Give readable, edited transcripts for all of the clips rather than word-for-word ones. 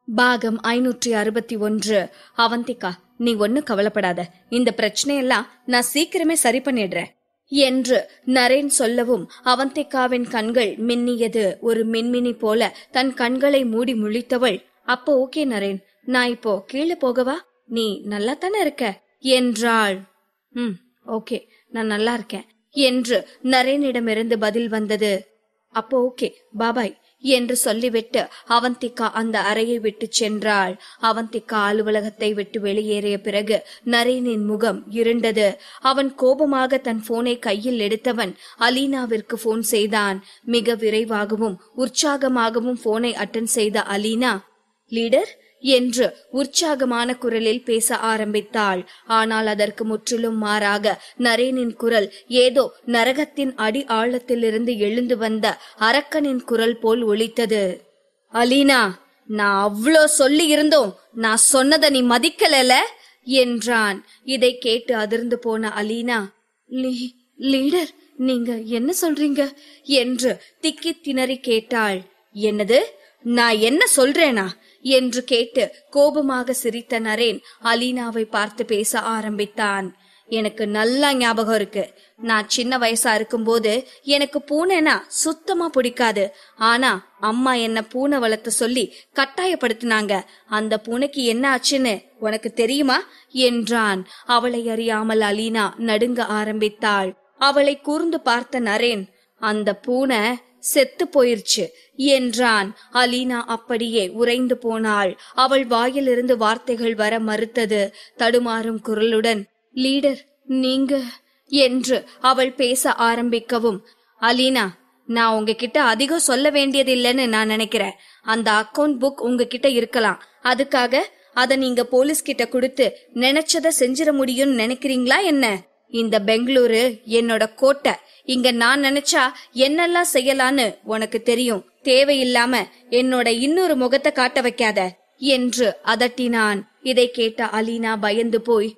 பாகம் 561. அவந்திகா, நீ ஒன்னும் கவலைப்படாத, இந்த பிரச்சனையெல்லாம் நான் சீக்கிரமே சரி பண்ணிடுறேன் என்று நரேன் சொல்லவும் அவந்திகாவின் கண்கள் மின்னியது. ஒரு மின்மினி போல தன் கண்களை மூடி முழித்தவள், அப்போ ஓகே நரேன், நான் இப்போ கீழே போகவா? நீ நல்லா தானே இருக்க என்றாள். ஓகே, நான் நல்லா இருக்கேன் என்று நரேனிடமிருந்து பதில் வந்தது. அப்போ ஓகே, பாபாய் என்று சொல்லிவிட்டு அவந்திகா அந்த அறையை விட்டு சென்றாள். அவந்திகா அலுவலகத்தை விட்டு வெளியேறிய பிறகு நரேனின் முகம் இருண்டது. அவன் கோபமாக தன் போனை கையில் எடுத்தவன் அலீனாவிற்கு போன் செய்தான். மிக விரைவாகவும் உற்சாகமாகவும் போனை அட்டன் செய்த அலீனா, லீடர் என்று உற்சாகமான குரலில் பேச ஆரம்பித்தாள். ஆனால் அதற்கு முற்றிலும் மாறாக நரேனின் குரல் ஏதோ நரகத்தின் அடி ஆழத்திலிருந்து எழுந்து வந்த அரக்கனின் குரல் போல் ஒலித்தது. அலீனா, நான் அவ்ளோ சொல்லி இருந்தோம், நான் சொன்னதை நீ மதிக்கல என்றான். இதை கேட்டு அதிர்ந்து போன அலீனா, லீடர், நீங்க என்ன சொல்றீங்க என்று திக்கி திணறி கேட்டாள். என்னது, நான் என்ன சொல்றேனா என்று கேட்டு கோபமாக சிரித்த நரேன் அலீனாவை பார்த்து பேச ஆரம்பித்தான். எனக்கு நல்லா ஞாபகம் இருக்கு, நான் சின்ன வயசா இருக்கும்போது எனக்கு பூனைனா சுத்தமா பிடிக்காது. ஆனா அம்மா என்ன பூனை வளர்த்த சொல்லி கட்டாயப்படுத்தினாங்க. அந்த பூனைக்கு என்ன ஆச்சுன்னு உனக்கு தெரியுமா என்றான். அவளை அறியாமல் அலீனா நடுங்க ஆரம்பித்தாள். அவளை கூர்ந்து பார்த்த நரேன், அந்த பூனை செத்து போயிருச்சு என்றான். அலீனா அப்படியே உறைந்து போனாள். அவள் வாயிலிருந்து வார்த்தைகள் வர மறுத்தது. தடுமாறும் குரலுடன், லீடர், நீங்க என்று அவள் பேச ஆரம்பிக்கவும், அலீனா, நான் உங்ககிட்ட அதிகம் சொல்ல வேண்டியது இல்லைன்னு நான் நினைக்கிறேன். அந்த அக்கவுண்ட் புக் உங்ககிட்ட இருக்கலாம், அதுக்காக அத நீங்க போலீஸ் கிட்ட கொடுத்து நினைச்சத செஞ்சிட முடியும்னு நினைக்கிறீங்களா என்ன? இந்த பெங்களூரு என்னோட கோட்டை, இங்க நான் நினைச்சா என்னெல்லாம் செய்யலான்னு உனக்கு தெரியும். தேவையில்லாம என்னோட இன்னொரு முகத்தை காட்ட வைக்காத என்று அதட்டினான். இதை கேட்ட அலீனா பயந்து போய்,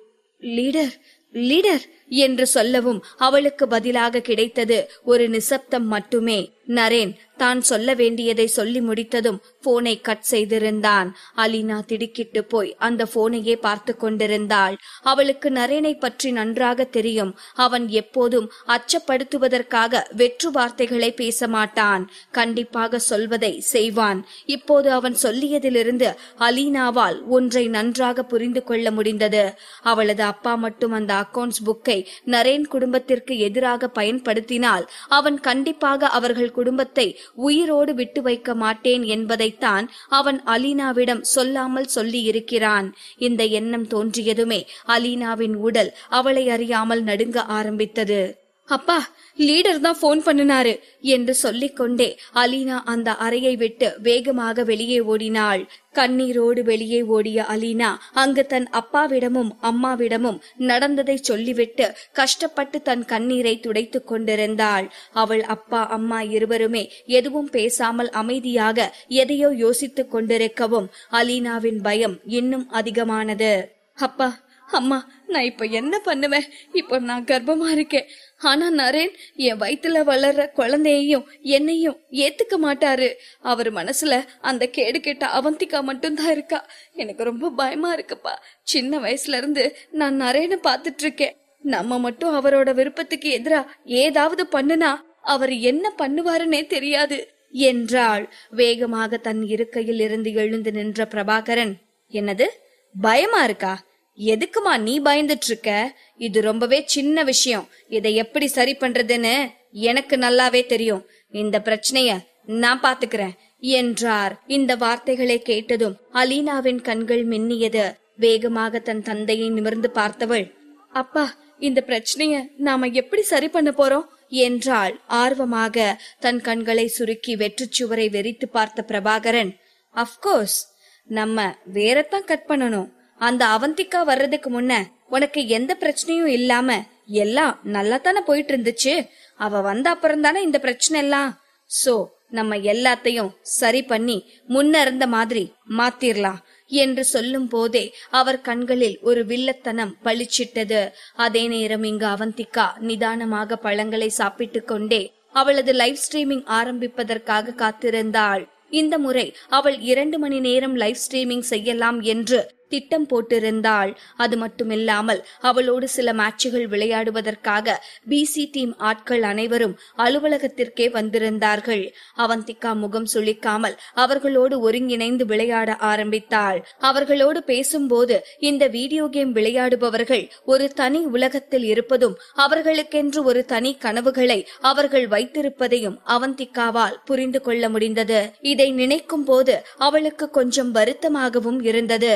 லீடர், லீடர் என்று சொல்லவும் அவளுக்கு பதிலாக கிடைத்தது ஒரு நிசப்தம் மட்டுமே. நரேன் தான் சொல்ல வேண்டியதை சொல்லி முடித்ததும் போனை கட் செய்திருந்தான். அலீனா திடுக்கிட்டு போய் அந்த போனையே பார்த்து கொண்டிருந்தாள். அவளுக்கு நரேனை பற்றி நன்றாக தெரியும். அவன் எப்போதும் அச்சப்படுத்துவதற்காக வெற்று வார்த்தைகளை பேச மாட்டான், கண்டிப்பாக சொல்வதை செய்வான். இப்போது அவன் சொல்லியதிலிருந்து அலீனாவால் ஒன்றை நன்றாக புரிந்து கொள்ள முடிந்தது. அவளது அப்பா மட்டும் அந்த அக்கவுண்ட்ஸ் புக்கை நரேன் குடும்பத்திற்கு எதிராக பயன்படுத்தினால் அவன் கண்டிப்பாக அவர்கள் குடும்பத்தை உயிரோடு விட்டு வைக்க மாட்டேன் என்பதைத்தான் அவன் அலீனாவிடம் சொல்லாமல் சொல்லி இருக்கிறான். இந்த எண்ணம் தோன்றியதுமே அலீனாவின் உடல் அவளை அறியாமல் நடுங்க ஆரம்பித்தது. அப்பா, லீடர் தான் போன் பண்ணினாரு என்று சொல்லிக்கொண்டே அலீனா அந்த அறையை விட்டு வேகமாக வெளியே ஓடினாள். கண்ணீரோடு வெளியே ஓடிய அலீனா அங்கு தன் அப்பாவிடமும் அம்மாவிடமும் நடந்ததை சொல்லிவிட்டு கஷ்டப்பட்டு தன் கண்ணீரை துடைத்துக் கொண்டிருந்தாள். அவள் அப்பா அம்மா இருவருமே எதுவும் பேசாமல் அமைதியாக எதையோ யோசித்துக் கொண்டிருக்கவும் அலீனாவின் பயம் இன்னும் அதிகமானது. அப்பா, அம்மா, நான் இப்ப என்ன பண்ணுவேன்? இப்ப நான் கர்ப்பமா இருக்கேன். ஆனா நரேன் என் வயிற்றுல வளர்ற குழந்தையையும் என்னையும் ஏத்துக்க மாட்டாரு. அவர் மனசுல அந்த கேடு கெட்ட அவந்திகா மட்டும்தான் இருக்கா. எனக்கு ரொம்ப பயமா இருக்குப்பா. சின்ன வயசுல இருந்து நான் நரேனை பாத்துட்டு இருக்கேன். நம்ம மட்டும் அவரோட விருப்பத்துக்கு எதிரா ஏதாவது பண்ணுனா அவர் என்ன பண்ணுவாருன்னே தெரியாது என்றாள். வேகமாக தன் இருக்கையில் இருந்து எழுந்து நின்ற பிரபாகரன், என்னது, பயமா இருக்கா? எதுக்குமா நீ பயந்துட்டு இருக்க? இது ரொம்பவே சின்ன விஷயம். இதை எப்படி சரி பண்றதுன்னு எனக்கு நல்லாவே தெரியும். இந்த பிரச்சனைய நான் பாத்துக்கிறேன் என்றார். இந்த வார்த்தைகளை கேட்டதும் அலீனாவின் கண்கள் மின்னியது. வேகமாக தன் தந்தையை நிமிர்ந்து பார்த்தவள், அப்பா, இந்த பிரச்சனைய நாம எப்படி சரி பண்ண போறோம் என்றாள் ஆர்வமாக. தன் கண்களை சுருக்கி வெற்றுச்சுவரை வெறித்து பார்த்த பிரபாகரன், அப்கோர்ஸ் நம்ம வேறத்தான் கட் பண்ணணும். அந்த அவந்திகா வர்றதுக்கு முன்ன உனக்கு எந்த பிரச்சனையும் இல்லாம எல்லாம் நல்லா தானே போயிட்டு இருந்துச்சு. அவ வந்த அப்புறம் தானே இந்த பிரச்சனை எல்லாம். சோ நம்ம எல்லாத்தையும் சரி பண்ணி முன்ன இருந்த மாதிரி மாத்திரலாம் என்று சொல்லும் போதே அவர் கண்களில் ஒரு வில்லத்தனம் பளிச்சிட்டது. அதே நேரம் இங்கு அவந்திகா நிதானமாக பழங்களை சாப்பிட்டு கொண்டே அவளது லைவ் ஸ்ட்ரீமிங் ஆரம்பிப்பதற்காக காத்திருந்தாள். இந்த முறை அவள் 2 மணி நேரம் லைவ் ஸ்ட்ரீமிங் செய்யலாம் என்று திட்டம் போட்டிருந்தாள். அது மட்டுமில்லாமல் அவளோடு சில மேட்சுகள் விளையாடுவதற்காக பிசி டீம் ஆட்கள் அனைவரும் அலுவலகத்திற்கே வந்திருந்தார்கள். அவந்திகா முகம் சுளிக்காமல் அவர்களோடு ஒருங்கிணைந்து விளையாட ஆரம்பித்தாள். அவர்களோடு பேசும்போது இந்த வீடியோ கேம் விளையாடுபவர்கள் ஒரு தனி உலகத்தில் இருப்பதும் அவர்களுக்கென்று ஒரு தனி கனவுகளை அவர்கள் வைத்திருப்பதையும் அவந்திகாவால் புரிந்து கொள்ள முடிந்தது. இதை நினைக்கும் போது அவளுக்கு கொஞ்சம் வருத்தமாகவும் இருந்தது.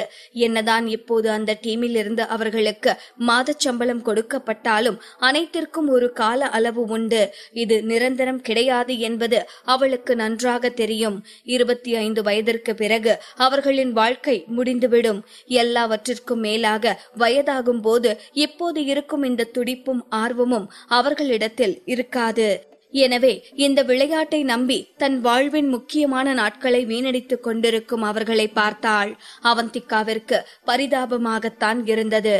என்னதான் இப்போது அந்த டீமில் இருந்து அவர்களுக்கு மாத சம்பளம் கொடுக்கப்பட்டாலும் அனைத்திற்கும் ஒரு கால அளவு உண்டு. இது நிரந்தரம் கிடையாது என்பது அவளுக்கு நன்றாக தெரியும். 25 வயதிற்கு பிறகு அவர்களின் வாழ்க்கை முடிந்துவிடும். எல்லாவற்றிற்கும் மேலாக வயதாகும் போது இப்போது இருக்கும் இந்த துடிப்பும் ஆர்வமும் அவர்களிடத்தில் இருக்காது. எனவே இந்த விளையாட்டை நம்பி தன் வாழ்வின் முக்கியமான நாட்களை வீணடித்துக் கொண்டிருக்கும் அவர்களை பார்த்தாள். அவந்திகாவிற்கு பரிதாபமாகத்தான் இருந்தது.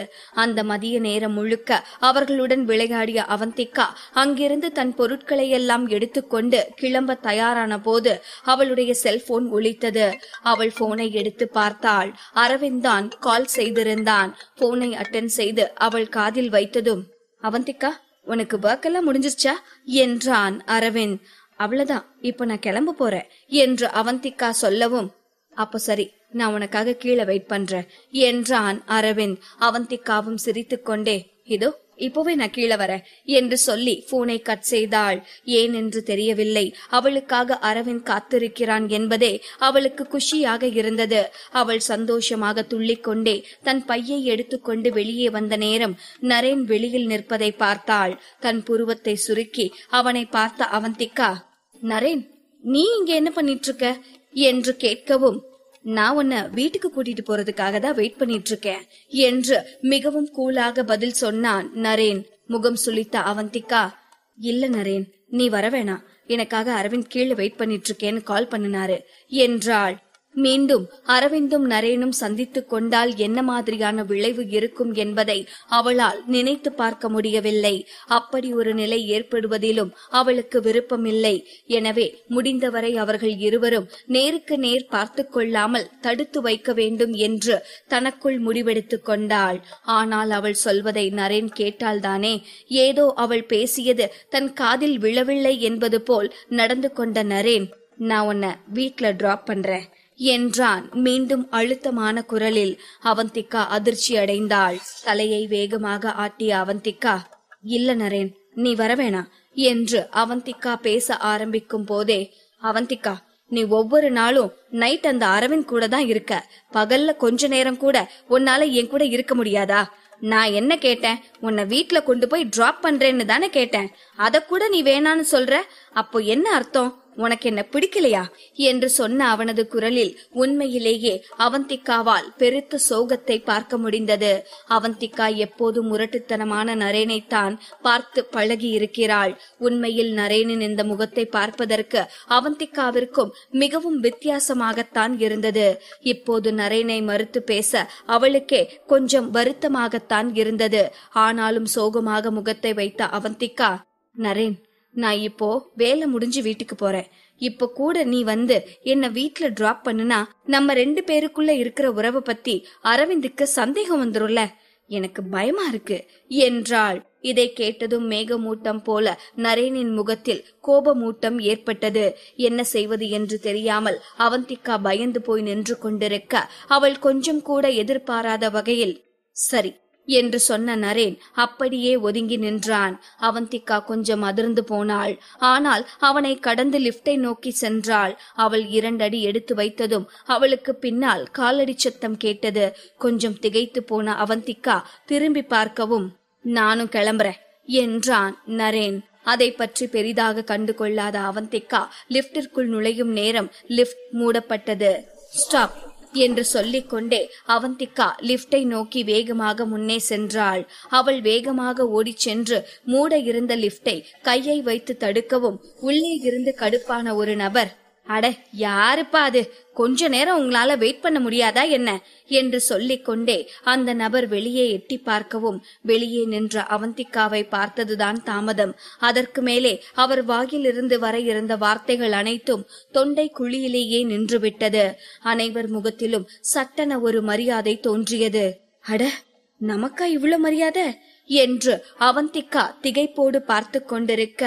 அந்த மதிய நேரம் முழுக்க அவர்களுடன் விளையாடிய அவந்திகா அங்கிருந்து தன் பொருட்களை எல்லாம் எடுத்துக்கொண்டு கிளம்ப தயாரான போது அவளுடைய செல்போன் ஒலித்தது. அவள் போனை எடுத்து பார்த்தாள். அரவிந்த் தான் கால் செய்திருந்தான். போனை அட்டெண்ட் செய்து அவள் காதில் வைத்ததும், அவந்திகா, உனக்கு ஒர்க் எல்லாம் முடிஞ்சிருச்சா என்றான் அரவிந்த். அவ்வளவுதான், இப்ப நான் கிளம்ப போறேன் என்று அவந்திகா சொல்லவும், அப்ப சரி, நான் உனக்காக கீழே வெயிட் பண்றேன் என்றான் அரவிந்த். அவந்திகாவும் சிரித்துக்கொண்டே, இதோ இப்பவே நான் கீழே வரேன் என்று சொல்லி போனை கட் செய்தாள். ஏன் என்று தெரியவில்லை. அவளுக்காக அரவிந்த் காத்திருக்கிறான் என்பதே அவளுக்கு குஷியாக இருந்தது. அவள் சந்தோஷமாக துள்ளிக்கொண்டே தன் பையை எடுத்துக்கொண்டு வெளியே வந்த நேரம் நரேன் வெளியில் நிற்பதை பார்த்தாள். தன் புருவத்தை சுருக்கி அவனை பார்த்த அவந்திகா, நரேன், நீ இங்க என்ன பண்ணிட்டு இருக்க என்று கேட்கவும், நான் உன்னை வீட்டுக்கு கூட்டிட்டு போறதுக்காக தான் வெயிட் பண்ணிட்டு இருக்கேன் என்று மிகவும் கூலாக பதில் சொன்னான் நரேன். முகம் சுளித்த அவந்திகா, இல்ல நரேன், நீ வரவேணாம், எனக்காக அரவிந்த் கீழே வெயிட் பண்ணிட்டு இருக்கேன்னு கால் பண்ணினாரு என்றாள். மீண்டும் அரவிந்தும் நரேனும் சந்தித்துக் கொண்டால் என்ன மாதிரியான விளைவு இருக்கும் என்பதை அவளால் நினைத்து பார்க்க முடியவில்லை. அப்படி ஒரு நிலை ஏற்படுவதிலும் அவளுக்கு விருப்பமில்லை. எனவே முடிந்தவரை அவர்கள் இருவரும் நேருக்கு நேர் பார்த்து கொள்ளாமல் தடுத்து வைக்க வேண்டும் என்று தனக்குள் முடிவெடுத்துக் கொண்டாள். ஆனால் அவள் சொல்வதை நரேன் கேட்டால்தானே. ஏதோ அவள் பேசியது தன் காதில் விழவில்லை என்பது போல் நடந்து கொண்ட நரேன், நான் உன்னை வீட்ல டிராப் பண்றேன் என்றான் மீண்டும் அழுத்தமான குரலில். அவந்திகா அதிர்ச்சி அடைந்தாள். தலையை வேகமாக ஆட்டிய அவந்திகா, இல்ல நரேன், நீ வரவேணா என்று அவந்திகா பேச ஆரம்பிக்கும் போதே, அவந்திகா, நீ ஒவ்வொரு நாளும் நைட் அந்த அரவிந்த் கூட தான் இருக்க. பகல்ல கொஞ்ச நேரம் கூட உன்னால என் கூட இருக்க முடியாதா? நான் என்ன கேட்டேன்? உன்னை வீட்ல கொண்டு போய் டிராப் பண்றேன்னு தானே கேட்டேன். அத கூட நீ வேணான்னு சொல்ற. அப்போ என்ன அர்த்தம்? உனக்கு என்ன பிடிக்கலையா என்று சொன்ன அவனது குரலில் உண்மையிலேயே அவந்திகாவால் பெருத்த சோகத்தை பார்க்க முடிந்தது. அவந்திகா எப்போதும் முரட்டுத்தனமான நரேனைத்தான் பார்த்து பழகி இருக்கிறாள். உண்மையில் நரேனின் இந்த முகத்தை பார்ப்பதற்கு அவந்திகாவிற்கும் மிகவும் வித்தியாசமாகத்தான் இருந்தது. இப்போது நரேனை மறுத்து பேச அவளுக்கே கொஞ்சம் வருத்தமாகத்தான் இருந்தது. ஆனாலும் சோகமாக முகத்தை வைத்த அவந்திகா, நரேன், நான் இப்போ வேலை முடிஞ்சு வீட்டுக்கு போறேன். இப்ப கூட நீ வந்து என்ன வீட்ல டிராப் பண்ணுனா நம்ம 2 பேருக்குள்ள இருக்கிற உறவை பத்தி அரவிந்துக்கு சந்தேகம் வந்துரும்ல. எனக்கு பயமா இருக்கு என்றாள். இதை கேட்டதும் மேகமூட்டம் போல நரேனின் முகத்தில் கோபமூட்டம் ஏற்பட்டது. என்ன செய்வது என்று தெரியாமல் அவந்திகா பயந்து போய் நின்று கொண்டிருக்க அவள் கொஞ்சம் கூட எதிர்பாராத வகையில் சரி என்று சொன்ன நரேன் அப்படியே ஒதுங்கி நின்றான். அவந்திகா கொஞ்சம் அதிர்ந்து போனாள். ஆனால் அவனை கடந்து லிப்டை நோக்கி சென்றாள். அவள் 2 அடி எடுத்து வைத்ததும் அவளுக்கு பின்னால் காலடி சத்தம் கேட்டது. கொஞ்சம் திகைத்து போன அவந்திகா திரும்பி பார்க்கவும், நானும் கிளம்புறேன் என்றான் நரேன். அதை பற்றி பெரிதாக கண்டு கொள்ளாத அவந்திகா லிப்டிற்குள் நுழையும் நேரம் லிப்ட் மூடப்பட்டது. ஸ்டாப் என்று சொல்லிக் கொண்டே அவந்திகா லிப்டை நோக்கி வேகமாக முன்னே சென்றாள். அவள் வேகமாக ஓடிச் சென்று மூட இருந்த லிப்டை கையை வைத்து தடுக்கவும் உள்ளே இருந்து கடுப்பான ஒரு நபர், அட யாருப்பா அது, கொஞ்ச நேரம் உங்களால வெயிட் பண்ண முடியாதா என்ன என்று சொல்லிக் கொண்டே அந்த நபர் வெளியே எட்டி பார்க்கவும் வெளியே நின்ற அவந்திகாவை பார்த்ததுதான் தாமதம். அதற்கு மேலே அவர் வாயிலிருந்து வர இருந்த வார்த்தைகள் அனைத்தும் தொண்டை குழியிலேயே நின்றுவிட்டது. அனைவர் முகத்திலும் சட்டென ஒரு மரியாதை தோன்றியது. அட, நமக்கா இவ்வளவு மரியாதை என்று அவந்திகா திகைப்போடு பார்த்து கொண்டிருக்க,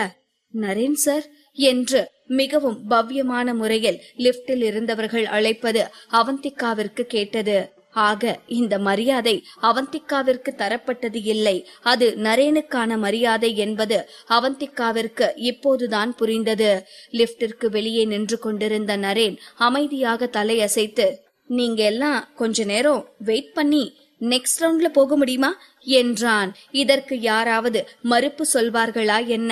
நரேன் சார் என்று மிகவும் பவ்யமான முறையில் லிப்டில் இருந்தவர்கள் அழைப்பது அவந்திகாவிற்கு கேட்டது. ஆக இந்த மரியாதை அவந்திகாவிற்கு தரப்பட்டது இல்லை, அது நரேனுக்கான மரியாதை என்பது அவந்திகாவிற்கு இப்போதுதான் புரிந்தது. லிப்டிற்கு வெளியே நின்று கொண்டிருந்த நரேன் அமைதியாக தலையசைத்து, நீங்க எல்லாம் கொஞ்ச நேரம் வெயிட் பண்ணி நெக்ஸ்ட் ரவுண்ட்ல போக முடியுமா என்றான். இதற்கு யாராவது மறுப்பு சொல்வார்களா என்ன?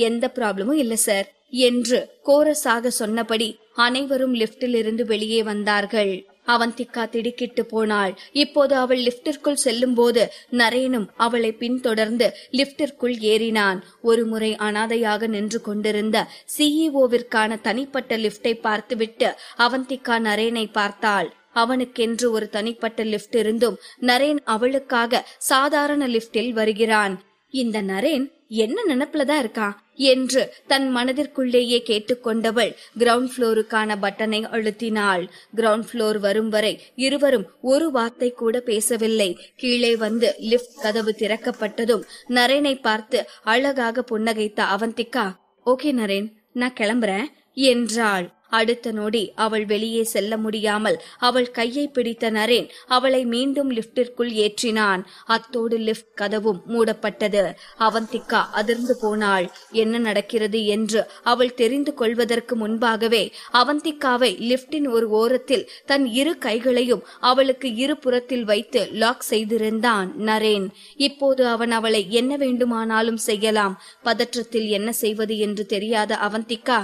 எந்த ப்ராப்ளமும் இல்ல சார் என்று கோரஸாக சொன்னபடி அனைவரும் லிப்டில் இருந்து வெளியே வந்தார்கள். அவந்திகா திடுக்கிட்டு போனாள். இப்போது அவள் லிப்டிற்குள் செல்லும் போது நரேனும் அவளை பின்தொடர்ந்து லிப்டிற்குள் ஏறினான். ஒரு முறை அனாதையாக நின்று கொண்டிருந்த சிஇஓவிற்கான தனிப்பட்ட லிப்டை பார்த்துவிட்டு அவந்திகா நரேனை பார்த்தாள். அவனுக்கென்று ஒரு தனிப்பட்ட லிப்ட் இருந்தும் நரேன் அவளுக்காக சாதாரண லிப்டில் வருகிறான். இந்த நரேன் என்ன நினைப்புலதான் இருக்கான் என்று தன் மனதிற்குள்ளேயே கேட்டுக்கொண்டவள் கிரவுண்ட் புளோருக்கான பட்டனை அழுத்தினாள். கிரவுண்ட் புளோர் வரும் வரை இருவரும் ஒரு வார்த்தை கூட பேசவில்லை. கீழே வந்து லிப்ட் கதவு திறக்கப்பட்டதும் நரேனை பார்த்து அழகாக புன்னகைத்த அவந்திகா, ஓகே நரேன், நான் கிளம்புறேன் என்றாள். அடுத்த நொடி அவள் வெளியே செல்ல முடியாமல் அவள் கையை பிடித்த நரேன் அவளை மீண்டும் லிப்டிற்குள் ஏற்றினான். அத்தோடு லிப்ட் கதவும் மூடப்பட்டது. அவந்திகா அதிர்ந்து போனாள். என்ன நடக்கிறது என்று அவள் தெரிந்து கொள்வதற்கு முன்பாகவே அவந்திகாவை லிப்டின் ஒரு ஓரத்தில் தன் இரு கைகளையும் அவளுக்கு இரு புறத்தில் வைத்து லாக் செய்திருந்தான் நரேன். இப்போது அவன் அவளை என்ன வேண்டுமானாலும் செய்யலாம். பதற்றத்தில் என்ன செய்வது என்று தெரியாத அவந்திகா,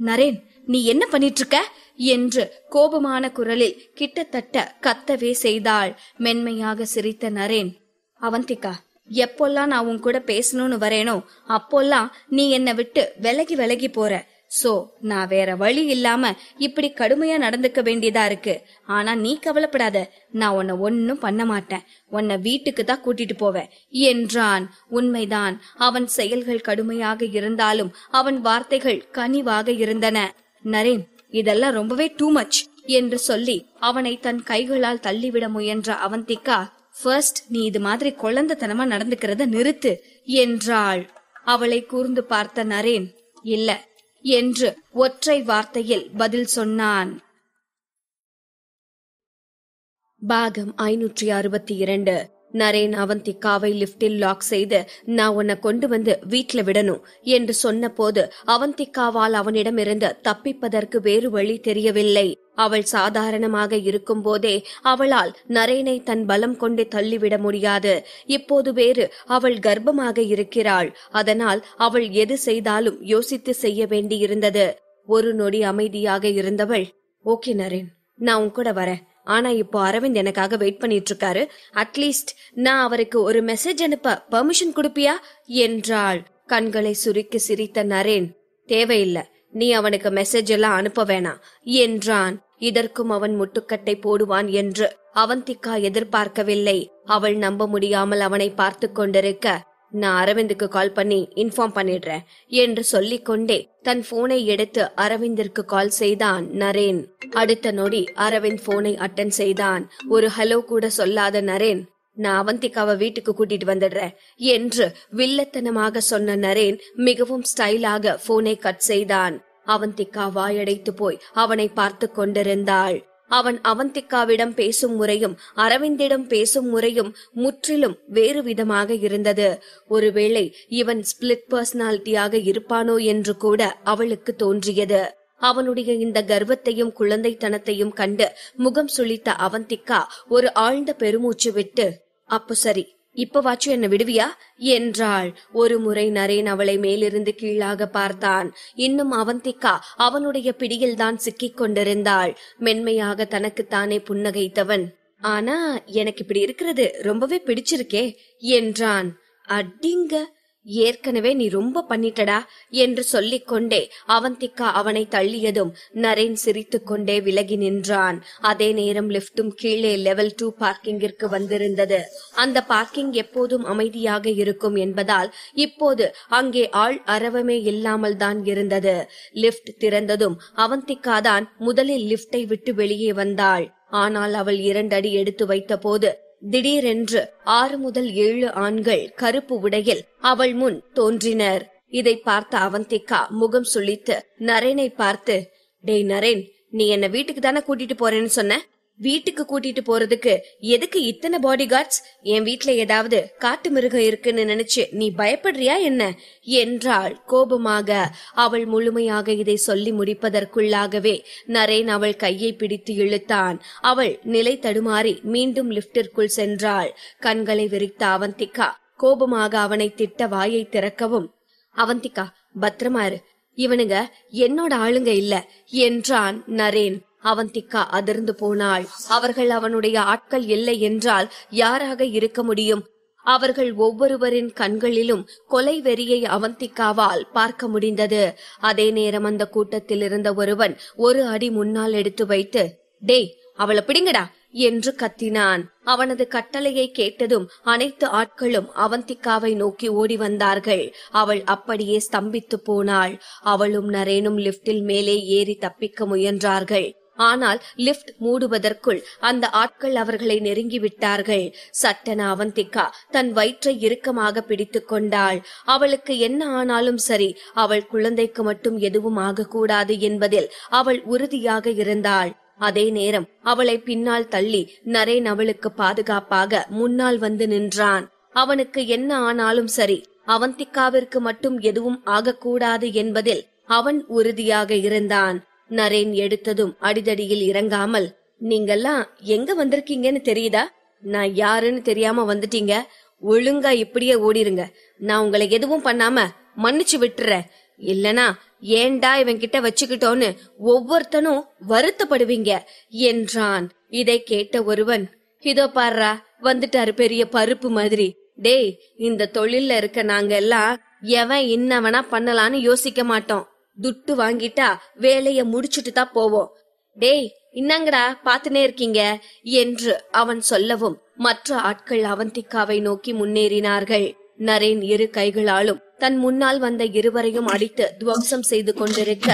நரேன் நீ என்ன பண்ணிட்டு இருக்க என்று கோபமான குரலில் கிட்டத்தட்ட கத்தவே செய்தாள். மென்மையாக சிரித்த நரேன், அவந்திகா, எப்போல்லாம் நான் உன் கூட பேசணும்னு வரேனோ அப்போல்லாம் நீ என்னை விட்டு விலகி விலகி போற. சோ நான் வேற வழி இல்லாம இப்படி கடுமையா நடந்துக்க வேண்டியதா இருக்கு. ஆனா நீ கவலைப்படாத, நான் உன்னை ஒன்னும் பண்ண மாட்டேன். உன்னை வீட்டுக்கு தான் கூட்டிட்டு போவேன் என்றான். உண்மைதான், அவன் செயல்கள் கடுமையாக இருந்தாலும் அவன் வார்த்தைகள் கனிவாக இருந்தன. நரேன், இதெல்லாம் ரொம்பவே டூ மச் என்று சொல்லி அவனை தன் கைகளால் தள்ளிவிட முயன்ற அவந்திகா, ஃபர்ஸ்ட் நீ இது மாதிரி குழந்தைத்தனமா நடந்துக்கிறத நிறுத்து என்றாள். அவளை கூர்ந்து பார்த்த நரேன், இல்ல என்று ஒற்றை வார்த்தையில் பதில் சொன்னான். பாகம் 562. நரேன் அவந்திகாவை லிப்டில் லாக் செய்து, நான் உன்னை கொண்டு வந்து வீட்ல விடணும் என்று சொன்ன போது அவந்திகாவால் அவனிடமிருந்து தப்பிப்பதற்கு வேறு வழி தெரியவில்லை. அவள் சாதாரணமாக இருக்கும் போதே அவளால் நரேனை தன் பலம் கொண்டு தள்ளிவிட முடியாது. இப்போது வேறு அவள் கர்ப்பமாக இருக்கிறாள். அதனால் அவள் எது செய்தாலும் யோசித்து செய்ய வேண்டியிருந்தது. ஒரு நொடி அமைதியாக இருந்தவள், ஓகே நரேன், நான் உன் கூட வரேன். ஆனா இப்போ அரவிந்த் எனக்காக வெயிட் பண்ணிட்டு இருக்காரு. அட்லீஸ்ட் நான் அவருக்கு ஒரு மெசேஜ் அனுப்ப பெர்மிஷன் கொடுப்பியா என்றாள். கண்களை சுருக்கி சிரித்த நரேன், தேவையில்ல, நீ அவனுக்கு மெசேஜ் எல்லாம் அனுப்ப வேணாம் என்றான். இதற்கும் அவன் முட்டுக்கட்டை போடுவான் என்று அவந்திகா எதிர்பார்க்கவில்லை. அவள் நம்ப முடியாமல் அவனை பார்த்து கொண்டிருக்க, நான் அரவிந்துக்கு கால் பண்ணி இன்ஃபார்ம் பண்ணிடுறேன் என்று சொல்லிக்கொண்டே தன் போனை எடுத்து அரவிந்திற்கு கால் செய்தான் நரேன். அடுத்த நொடி அரவிந்த் போனை அட்டன் செய்தான். ஒரு ஹலோ கூட சொல்லாத நரேன், நான் அவந்திகாவை வீட்டுக்கு கூட்டிட்டு வந்துடுறேன் என்று வில்லத்தனமாக சொன்ன நரேன் மிகவும் ஸ்டைலாக போனை கட் செய்தான். அவந்திகா வாயடைத்து போய் அவனை பார்த்து கொண்டிருந்தாள். அவன் அவந்திகாவிடம் பேசும் முறையும் அரவிந்திடம் பேசும் முறையும் முற்றிலும் வேறு விதமாக இருந்தது. ஒருவேளை இவன் ஸ்பிளிட் பர்சனாலிட்டியாக இருப்பானோ என்று கூட அவளுக்கு தோன்றியது. அவனுடைய இந்த கர்வத்தையும் குழந்தைத்தனத்தையும் கண்டு முகம் சுளித்த அவந்திகா ஒரு ஆழ்ந்த பெருமூச்சு விட்டு, அப்போ சரி, இப்பவாச்சும் என்ன விடுவியா என்றாள். ஒரு முறை நரேன் அவளை மேலிருந்து கீழாக பார்த்தான். இன்னும் அவந்திகா அவனுடைய பிடியில்தான் சிக்கிக் கொண்டிருந்தாள். மென்மையாக தனக்குத்தானே புன்னகைத்தவன், ஆனா எனக்கு இப்படி இருக்கிறது ரொம்பவே பிடிச்சிருக்கே என்றான். அடிங்க ஏற்கனவே நீ ரொம்ப பண்ணிட்டடா என்று சொல்லிக் கொண்டே அவந்திகா அவனை தள்ளியதும் நரேன் சிரித்துக் கொண்டே விலகி நின்றான். அதே நேரம் லிப்டும் கீழே லெவல் 2 பார்க்கிங்கிற்கு வந்திருந்தது. அந்த பார்க்கிங் எப்போதும் அமைதியாக இருக்கும் என்பதால் இப்போது அங்கே ஆள் அரவமே இல்லாமல் தான் இருந்தது. லிப்ட் திறந்ததும் அவந்திகா தான் முதலில் லிப்டை விட்டு வெளியே வந்தாள். ஆனால் அவள் 2 அடி எடுத்து வைத்த போது திடீரென்று 6 முதல் 7 ஆண்கள் கருப்பு உடையில் அவள் முன் தோன்றினர். இதை பார்த்த அவந்திகா முகம் சுளித்து நரேனை பார்த்து, டேய் நரேன், நீ என்ன வீட்டுக்கு தானே கூட்டிட்டு போறேன்னு சொன்ன? வீட்டுக்கு கூட்டிட்டு போறதுக்கு எதுக்கு இத்தனை பாடி கார்ட்ஸ்? என் வீட்டுல ஏதாவது காட்டு மிருகம் இருக்குன்னு நினைச்சு நீ பயப்படுறியா என்ன என்றாள் கோபமாக. அவள் முழுமையாக இதை சொல்லி முடிப்பதற்குள்ளாகவே நரேன் அவள் கையை பிடித்து இழுத்தான். அவள் நிலை தடுமாறி மீண்டும் லிப்டிற்குள் சென்றாள். கண்களை விரித்த அவந்திகா கோபமாக அவனை திட்ட வாயை திறக்கவும், அவந்திகா பத்திரமா இரு, இவனுங்க என்னோட ஆளுங்க இல்ல என்றான் நரேன். அவந்திகா அதிர்ந்து போனாள். அவர்கள் அவனுடைய ஆட்கள் இல்லை என்றால் யாராக இருக்க முடியும்? அவர்கள் ஒவ்வொருவரின் கண்களிலும் கொலை வெறியை அவந்திகாவால் பார்க்க முடிந்தது. அதே நேரம் அந்த கூட்டத்தில் இருந்த ஒருவன் 1 அடி முன்னால் எடுத்து வைத்து, டேய் அவளை பிடிங்கடா என்று கத்தினான். அவனது கட்டளையை கேட்டதும் அனைத்து ஆட்களும் அவந்திகாவை நோக்கி ஓடி வந்தார்கள். அவள் அப்படியே ஸ்தம்பித்து போனாள். அவளும் நரேனும் லிப்டில் மேலே ஏறி தப்பிக்க முயன்றார்கள். ஆனால் லிப்ட் மூடுவதற்குள் அந்த ஆட்கள் அவர்களை நெருங்கி விட்டார்கள். சட்டென அவந்திகா தன் வயிற்றை இறுக்கமாக பிடித்துக் கொண்டாள். அவளுக்கு என்ன ஆனாலும் சரி, அவள் குழந்தைக்கு மட்டும் எதுவும் ஆகக்கூடாது என்பதில் அவள் உறுதியாக இருந்தாள். அதே நேரம் அவளை பின்னால் தள்ளி நரேன் அவளுக்கு பாதுகாப்பாக முன்னால் வந்து நின்றான். அவனுக்கு என்ன ஆனாலும் சரி, அவந்திகாவிற்கு மட்டும் எதுவும் ஆகக்கூடாது என்பதில் அவன் உறுதியாக இருந்தான். நரேன் எடுத்ததும் அடிதடியில் இறங்காமல், நீங்கெல்லாம் எங்க வந்திருக்கீங்கன்னு தெரியுதா? நான் யாருன்னு தெரியாம வந்துட்டீங்க. ஒழுங்கா இப்படியே ஓடிருங்க. நான் உங்களை எதுவும் பண்ணாம மன்னிச்சு விட்டுறேன். இல்லனா ஏண்டா இவன் கிட்ட வச்சுக்கிட்டோன்னு ஒவ்வொருத்தனும் வருத்தப்படுவீங்க என்றான். இதை கேட்ட ஒருவன், இதோ பாருடா வந்துட்டாரு பெரிய பருப்பு மாதிரி. டேய், இந்த தொழில்ல இருக்க நாங்க எல்லாம் எவன் இன்னவனா பண்ணலான்னு யோசிக்க மாட்டோம். துட்டு வாங்கிட்டா வேலைய முடிச்சுட்டு தான் போவோம். டேய் இன்னாங்கடா பாத்துனே இருக்கீங்க என்று அவன் சொல்லவும் மற்ற ஆட்கள் அவந்திகாவை நோக்கி முன்னேறினார்கள். நரேன் 2 கைகளாலும் தன் முன்னால் வந்த இருவரையும் அடித்து துவம்சம் செய்து கொண்டிருக்க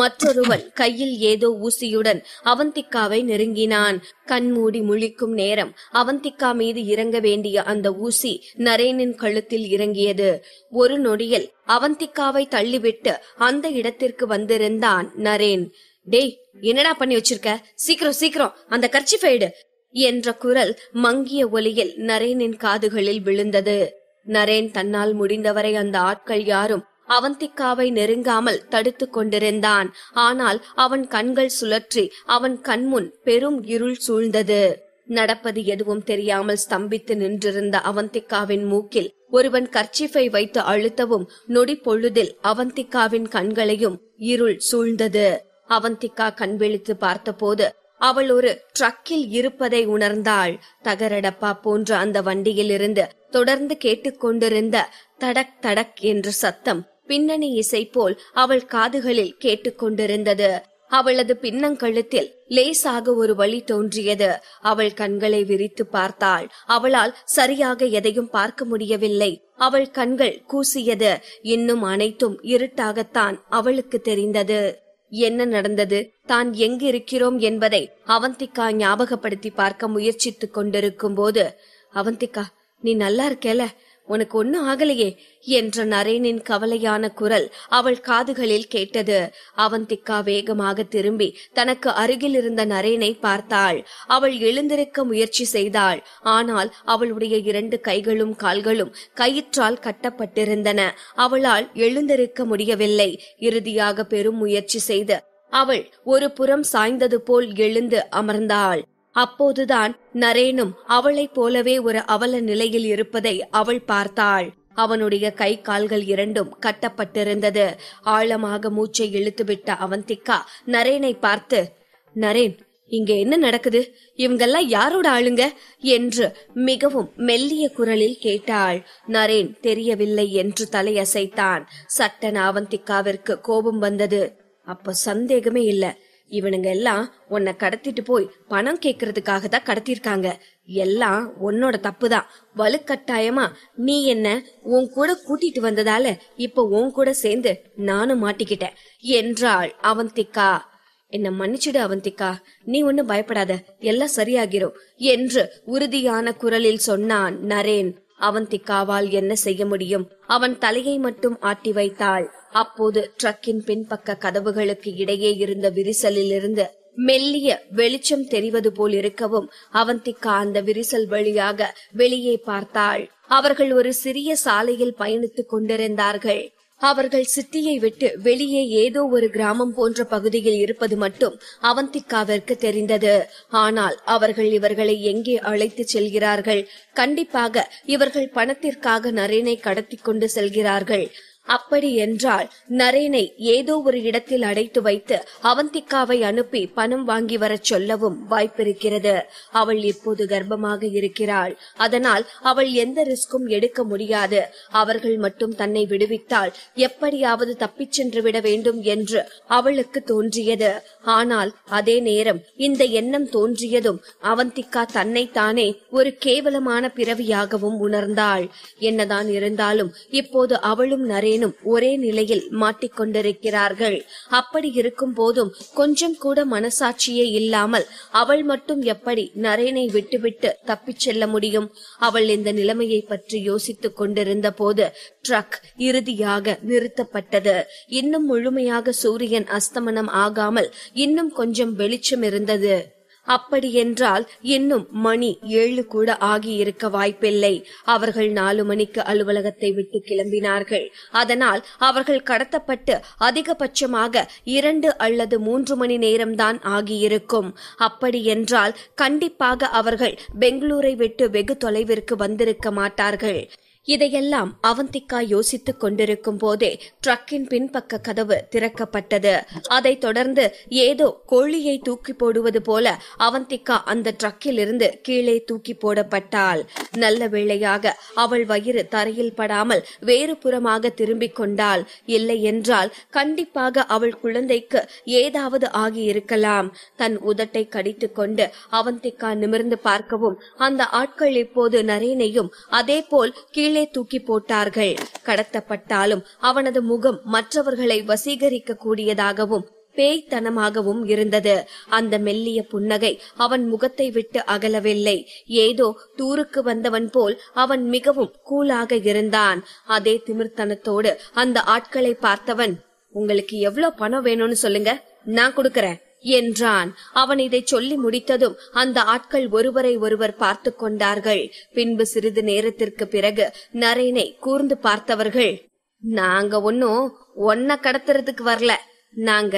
மற்றொருவன் கையில் ஏதோ ஊசியுடன் அவந்திகாவை நெருங்கினான். கண்மூடி முழிக்கும் நேரம் அவந்திகா மீது இறங்க வேண்டிய அந்த ஊசி நரேனின் கழுத்தில் இறங்கியது. ஒரு நொடியில் அவந்திகாவை தள்ளிவிட்டு அந்த இடத்திற்கு வந்திருந்தான் நரேன். டேய் என்னடா பண்ணி வச்சிருக்க? சீக்கிரம் சீக்கிரம் அந்த கர்ச்சீஃபை எடு என்ற குரல் மங்கிய ஒலியில் நரேனின் காதுகளில் விழுந்தது. நரேன் தன்னால் முடிந்தவரை அந்த ஆட்கள் யாரும் அவந்திகாவை நெருங்காமல் தடுத்து கொண்டிருந்தான். ஆனால் அவன் கண்கள் சுழற்றி அவன் கண்முன் பெரும் இருள் சூழ்ந்தது. நடப்பது எதுவும் தெரியாமல் ஸ்தம்பித்து நின்றிருந்த அவந்திகாவின் மூக்கில் ஒருவன் கர்ச்சீஃபை வைத்து அழுத்தவும் நொடி பொழுதில் அவந்திகாவின் கண்களையும் இருள் சூழ்ந்தது. அவந்திகா கண் விழித்து பார்த்தபோது அவள் ஒரு ட்ரக்கில் இருப்பதை உணர்ந்தாள். தகரடப்பா போன்ற அந்த வண்டியில் இருந்து தொடர்ந்து கேட்டுக்கொண்டிருந்த தடக் தடக் என்ற சத்தம் பின்னணி இசை போல் அவள் காதுகளில் கேட்டுக்கொண்டிருந்தது. அவளது பின்னங்கழுத்தில் லேசாக ஒரு வலி தோன்றியது. அவள் கண்களை விரித்து பார்த்தாள். அவளால் சரியாக எதையும் பார்க்க முடியவில்லை. அவள் கண்கள் கூசியது. இன்னும் அனைத்தும் இருட்டாகத்தான் அவளுக்கு தெரிந்தது. என்ன நடந்தது, தான் எங்கு இருக்கிறோம் என்பதை அவந்திகா ஞாபகப்படுத்தி பார்க்க முயற்சித்துக் கொண்டிருக்கும் போது, அவந்திகா நீ நல்லா இருக்கேல, உனக்கு ஒன்னும் ஆகலையே என்ற நரேனின் கவலையான குரல் அவள் காதுகளில் கேட்டது. அவந்திகா வேகமாக திரும்பி தனக்கு அருகில் இருந்த நரேனை பார்த்தாள். அவள் எழுந்திருக்க முயற்சி செய்தாள். ஆனால் அவளுடைய 2 கைகளும் கால்களும் கயிற்றால் கட்டப்பட்டிருந்தன. அவளால் எழுந்திருக்க முடியவில்லை. இறுதியாக பெரும் முயற்சி செய்து அவள் ஒரு புறம் சாய்ந்தது போல் எழுந்து அமர்ந்தாள். அப்போதுதான் நரேனும் அவளைப் போலவே ஒரு அவல நிலையில் இருப்பதை அவள் பார்த்தாள். அவனுடைய கை கால்கள் 2ம் கட்டப்பட்டிருந்தது. ஆழமாக மூச்சை இழுத்துவிட்ட அவந்திகா நரேனை பார்த்து, நரேன் இங்க என்ன நடக்குது? இவங்கெல்லாம் யாரோட ஆளுங்க என்று மிகவும் மெல்லிய குரலில் கேட்டாள். நரேன் தெரியவில்லை என்று தலையசைத்தான். சட்டென அவந்திகாவிற்கு கோபம் வந்தது. அப்ப சந்தேகமே இல்ல, இவனுங்க எல்லாம் உன்னை கடத்திட்டு போய் பணம் கேக்குறதுக்காக தான் கடத்திருக்காங்க. எல்லாம் உன்னோட தப்புதான். வலுக்கட்டாயமா நீ என்ன உன் கூட கூட்டிட்டு வந்ததால இப்ப உன் கூட சேர்ந்து நானும் மாட்டிக்கிட்டேன் என்றாள் அவந்திகா. என்ன மன்னிச்சிடு அவந்திகா, நீ ஒன்னும் பயப்படாத, எல்லாம் சரியாகிரும் என்று உறுதியான குரலில் சொன்னான் நரேன். அவந்திகாவால் என்ன செய்ய முடியும்? அவன் தலையை மட்டும் ஆட்டி வைத்தாள். அப்போது ட்ரக்கின் பின்பக்க கதவுகளுக்கு இடையே இருந்த விரிசலில் இருந்து மெல்லிய வெளிச்சம் தெரிவது போல் இருக்கவும் அவந்திகா அந்த விரிசல் வழியாக வெளியே பார்த்தாள். அவர்கள் ஒரு சிறிய சாலையில் பயணித்துக் கொண்டிருந்தார்கள். அவர்கள் சிட்டியை விட்டு வெளியே ஏதோ ஒரு கிராமம் போன்ற பகுதியில் இருப்பது மட்டும் அவந்திகாவிற்கு தெரிந்தது. ஆனால் அவர்கள் இவர்களை எங்கே அழைத்து செல்கிறார்கள்? கண்டிப்பாக இவர்கள் பணத்திற்காக நரேனை கடத்தி கொண்டு செல்கிறார்கள். அப்படி என்றால் நரேனை ஏதோ ஒரு இடத்தில் அடைத்து வைத்து அவந்திகாவை அனுப்பி பணம் வாங்கி வரச் சொல்லவும் வாய்ப்பிருக்கிறது. அவள் இப்போது கர்ப்பமாக இருக்கிறாள். அதனால் அவள் எந்த ரிஸ்கும் எடுக்க முடியாது. அவர்கள் மட்டும் தன்னை விடுவித்தால் எப்படியாவது தப்பிச் சென்று விட வேண்டும் என்று அவளுக்கு தோன்றியது. ஆனால் அதே நேரம் இந்த எண்ணம் தோன்றியதும் அவந்திகா தன்னைத்தானே ஒரு கேவலமான பிறவியாகவும் உணர்ந்தாள். என்னதான் இருந்தாலும் இப்போது அவளும் நரேனும் ஒரே நிலையில் மாட்டிக்கொண்டிருக்கிறார்கள். அப்படி இருக்கும் போதும் கொஞ்சம் கூட மனசாட்சியே இல்லாமல் அவள் மட்டும் எப்படி நரேனை விட்டுவிட்டு தப்பிச் செல்ல முடியும்? அவள் இந்த நிலைமையை பற்றி யோசித்துக் கொண்டிருந்த போது ட்ரக் இறுதியாக நிறுத்தப்பட்டது. இன்னும் முழுமையாக சூரியன் அஸ்தமனம் ஆகாமல் இன்னும் கொஞ்சம் வெளிச்சம் இருந்தது. அப்படி என்றால் இன்னும் மணி 7 கூட ஆகி இருக்க வாய்ப்பில்லை. அவர்கள் 4 மணிக்கு அலுவலகத்தை விட்டு கிளம்பினார்கள். அதனால் அவர்கள் கடத்தப்பட்டு அதிகபட்சமாக 2 அல்லது 3 மணி நேரம்தான் ஆகியிருக்கும். அப்படி என்றால் கண்டிப்பாக அவர்கள் பெங்களூரை விட்டு வெகு தொலைவிற்கு வந்திருக்க மாட்டார்கள். இதையெல்லாம் அவந்திகா யோசித்துக் கொண்டிருக்கும் போதே ட்ரக்கின் பின்பக்க கதவு திறக்கப்பட்டது. அதைத் தொடர்ந்து ஏதோ கோழியை தூக்கி போடுவது போல அவந்திகா அந்த ட்ரக்கில் இருந்து கீழே தூக்கி போடப்பட்டாள். நல்ல வேளையாக அவள் வயிறு தரையில் படாமல் வேறு புறமாக திரும்பிக் கொண்டாள். இல்லை என்றால் கண்டிப்பாக அவள் குழந்தைக்கு ஏதாவது ஆகியிருக்கலாம். தன் உதட்டை கடித்துக் கொண்டு அவந்திகா நிமிர்ந்து பார்க்கவும் அந்த ஆட்கள் இப்போது நரேனையும் அதே போல் கீழே தூக்கி போட்டார்கள். கடத்தப்பட்டாலும் அவனது முகம் மற்றவர்களை வசீகரிக்க கூடியதாகவும் பேய்த்தனமாகவும் இருந்தது. அந்த மெல்லிய புன்னகை அவன் முகத்தை விட்டு அகலவில்லை. ஏதோ டூருக்கு வந்தவன் போல் அவன் மிகவும் கூலாக இருந்தான். அதே திமிர்த்தனத்தோடு அந்த ஆட்களை பார்த்தவன், உங்களுக்கு எவ்வளவு பணம் வேணும்னு சொல்லுங்க, நான் கொடுக்கறேன் என்றான். அவன் இதை சொல்லி முடித்ததும் அந்த ஆட்கள் ஒருவரை ஒருவர் பார்த்து கொண்டார்கள். பின்பு சிறிது நேரத்திற்கு பிறகு நரேனை கூர்ந்து பார்த்தவர்கள், நாங்க ஒன்னும் ஒன்ன கடத்துறதுக்கு வரல, நாங்க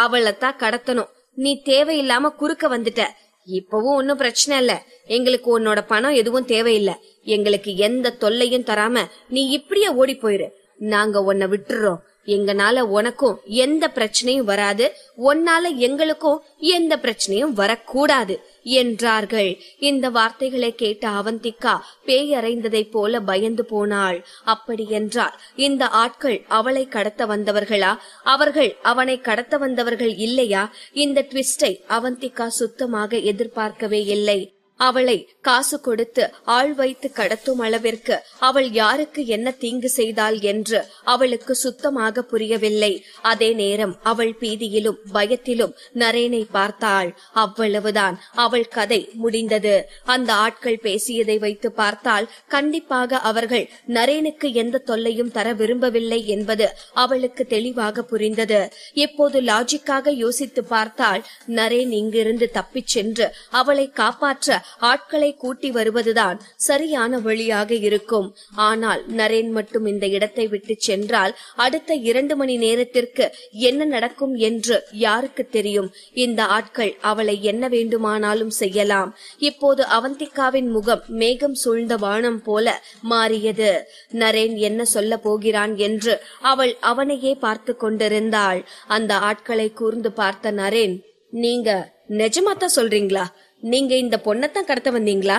அவளைத்தான் கடத்தணும். நீ தேவையில்லாம குறுக்க வந்துட்ட. இப்பவும் ஒன்னும் பிரச்சனை இல்ல, எங்களுக்கு உன்னோட பணம் எதுவும் தேவையில்லை. எங்களுக்கு எந்த தொல்லையும் தராம நீ இப்படியே ஓடி போயிரு. நாங்க உன்னை விட்டுறோம். எங்கனால உனக்கும் எந்த பிரச்சனையும் வராது, உன்னால எங்களுக்கும் எந்த பிரச்சனையும் வரக்கூடாது என்றார்கள். இந்த வார்த்தைகளை கேட்ட அவந்திகா பேயறைந்ததை போல பயந்து போனாள். அப்படி என்றால் இந்த ஆட்கள் அவளை கடத்த வந்தவர்களா? அவர்கள் அவனை கடத்த வந்தவர்கள் இல்லையா? இந்த ட்விஸ்டை அவந்திகா சுத்தமாக எதிர்பார்க்கவே இல்லை. அவளை காசு கொடுத்து ஆள் வைத்து கடத்தும் அளவிற்கு அவள் யாருக்கு என்ன தீங்கு செய்தாள் என்று அவளுக்கு சுத்தமாக புரியவில்லை. அதே நேரம் அவள் பீதியிலும் பயத்திலும் நரேனை பார்த்தாள். அவ்வளவுதான், அவள் கதை முடிந்தது. அந்த ஆட்கள் பேசியதை வைத்து பார்த்தால் கண்டிப்பாக அவர்கள் நரேனுக்கு எந்த தொல்லையும் தர விரும்பவில்லை என்பது அவளுக்கு தெளிவாக புரிந்தது. இப்போது லாஜிக்காக யோசித்து பார்த்தால் நரேன் இங்கிருந்து தப்பிச் சென்று அவளை காப்பாற்ற ஆட்களை கூட்டி வருவதுதான் சரியான வழியாக இருக்கும். ஆனால் நரேன் மட்டும் இந்த இடத்தை விட்டு சென்றால் அடுத்த 2 மணி நேரத்திற்கு என்ன நடக்கும் என்று யாருக்கு தெரியும்? இந்த ஆட்கள் அவளை என்ன வேண்டுமானாலும் செய்யலாம். இப்போது அவந்திகாவின் முகம் மேகம் சூழ்ந்த வானம் போல மாறியது. நரேன் என்ன சொல்ல போகிறான் என்று அவள் அவனையே பார்த்து கொண்டிருந்தாள். அந்த ஆட்களை கூர்ந்து பார்த்த நரேன், நீங்க நிஜமாத்தான் சொல்றீங்களா? நீங்க இந்த பொண்ணத்தான் கடத்த வந்தீங்களா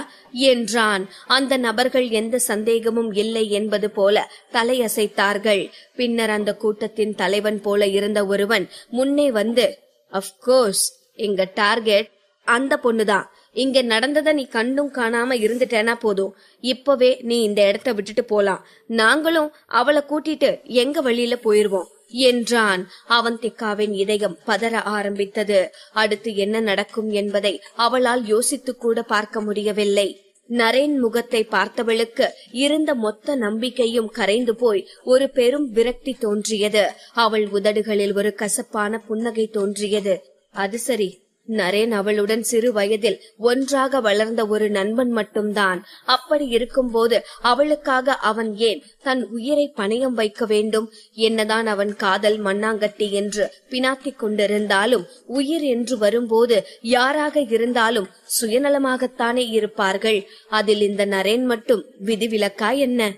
என்றான். அந்த நபர்கள் எந்த சந்தேகமும் இல்லை என்பது போல தலையசைத்தார்கள். பின்னர் அந்த கூட்டத்தின் தலைவன் போல இருந்த ஒருவன் முன்னே வந்து, அஃப்கோர்ஸ் எங்க டார்கெட் அந்த பொண்ணுதான். இங்க நடந்தத நீ கண்டும் காணாம இருந்துட்டேனா போதும். இப்பவே நீ இந்த இடத்த விட்டுட்டு போலாம். நாங்களும் அவளை கூட்டிட்டு எங்க வழியில போயிருவோம் என்றான். அவந்திகாவின் இதயம் பதற ஆரம்பித்தது. அடுத்து என்ன நடக்கும் என்பதை அவளால் யோசித்து கூட பார்க்க முடியவில்லை. நரேன் முகத்தை பார்த்தவளுக்கு இருந்த மொத்த நம்பிக்கையும் கரைந்து போய் ஒரு பெரும் விரக்தி தோன்றியது. அவள் உதடுகளில் ஒரு கசப்பான புன்னகை தோன்றியது. அது சரி, நரேன் அவளுடன் சிறு வயதில் ஒன்றாக வளர்ந்த ஒரு நண்பன் மட்டும்தான். அப்படி இருக்கும்போது அவளுக்காக அவன் ஏன் தன் உயிரை பணயம் வைக்க வேண்டும்? என்னதான் அவன் காதல் மண்ணாங்கட்டி என்று பினாத்திக் கொண்டிருந்தாலும், உயிர் என்று வரும்போது யாராக இருந்தாலும் சுயநலமாகத்தானே இருப்பார்கள். அதில் இந்த நரேன் மட்டும் விதிவிலக்கா என்ன?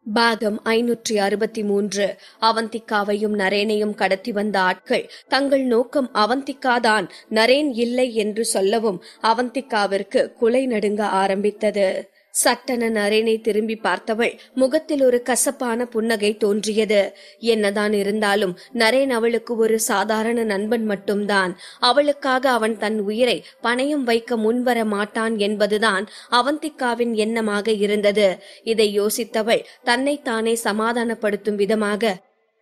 பாகம் 563. அவந்திகாவையும் நரேனையும் கடத்தி வந்த ஆட்கள் தங்கள் நோக்கம் அவந்திகாதான், நரேன் இல்லை என்று சொல்லவும் அவந்திகாவிற்கு குலை நடுங்க ஆரம்பித்தது. சட்டென நரேனை திரும்பி பார்த்தவள் முகத்தில் ஒரு கசப்பான புன்னகை தோன்றியது. என்னதான் இருந்தாலும் நரேன் அவளுக்கு ஒரு சாதாரண நண்பன் மட்டும்தான். அவளுக்காக அவன் தன் உயிரை பணயம் வைக்க முன்வர மாட்டான் என்பதுதான் அவந்திகாவின் எண்ணமாக இருந்தது. இதை யோசித்தவள் தன்னைத்தானே சமாதானப்படுத்தும் விதமாக,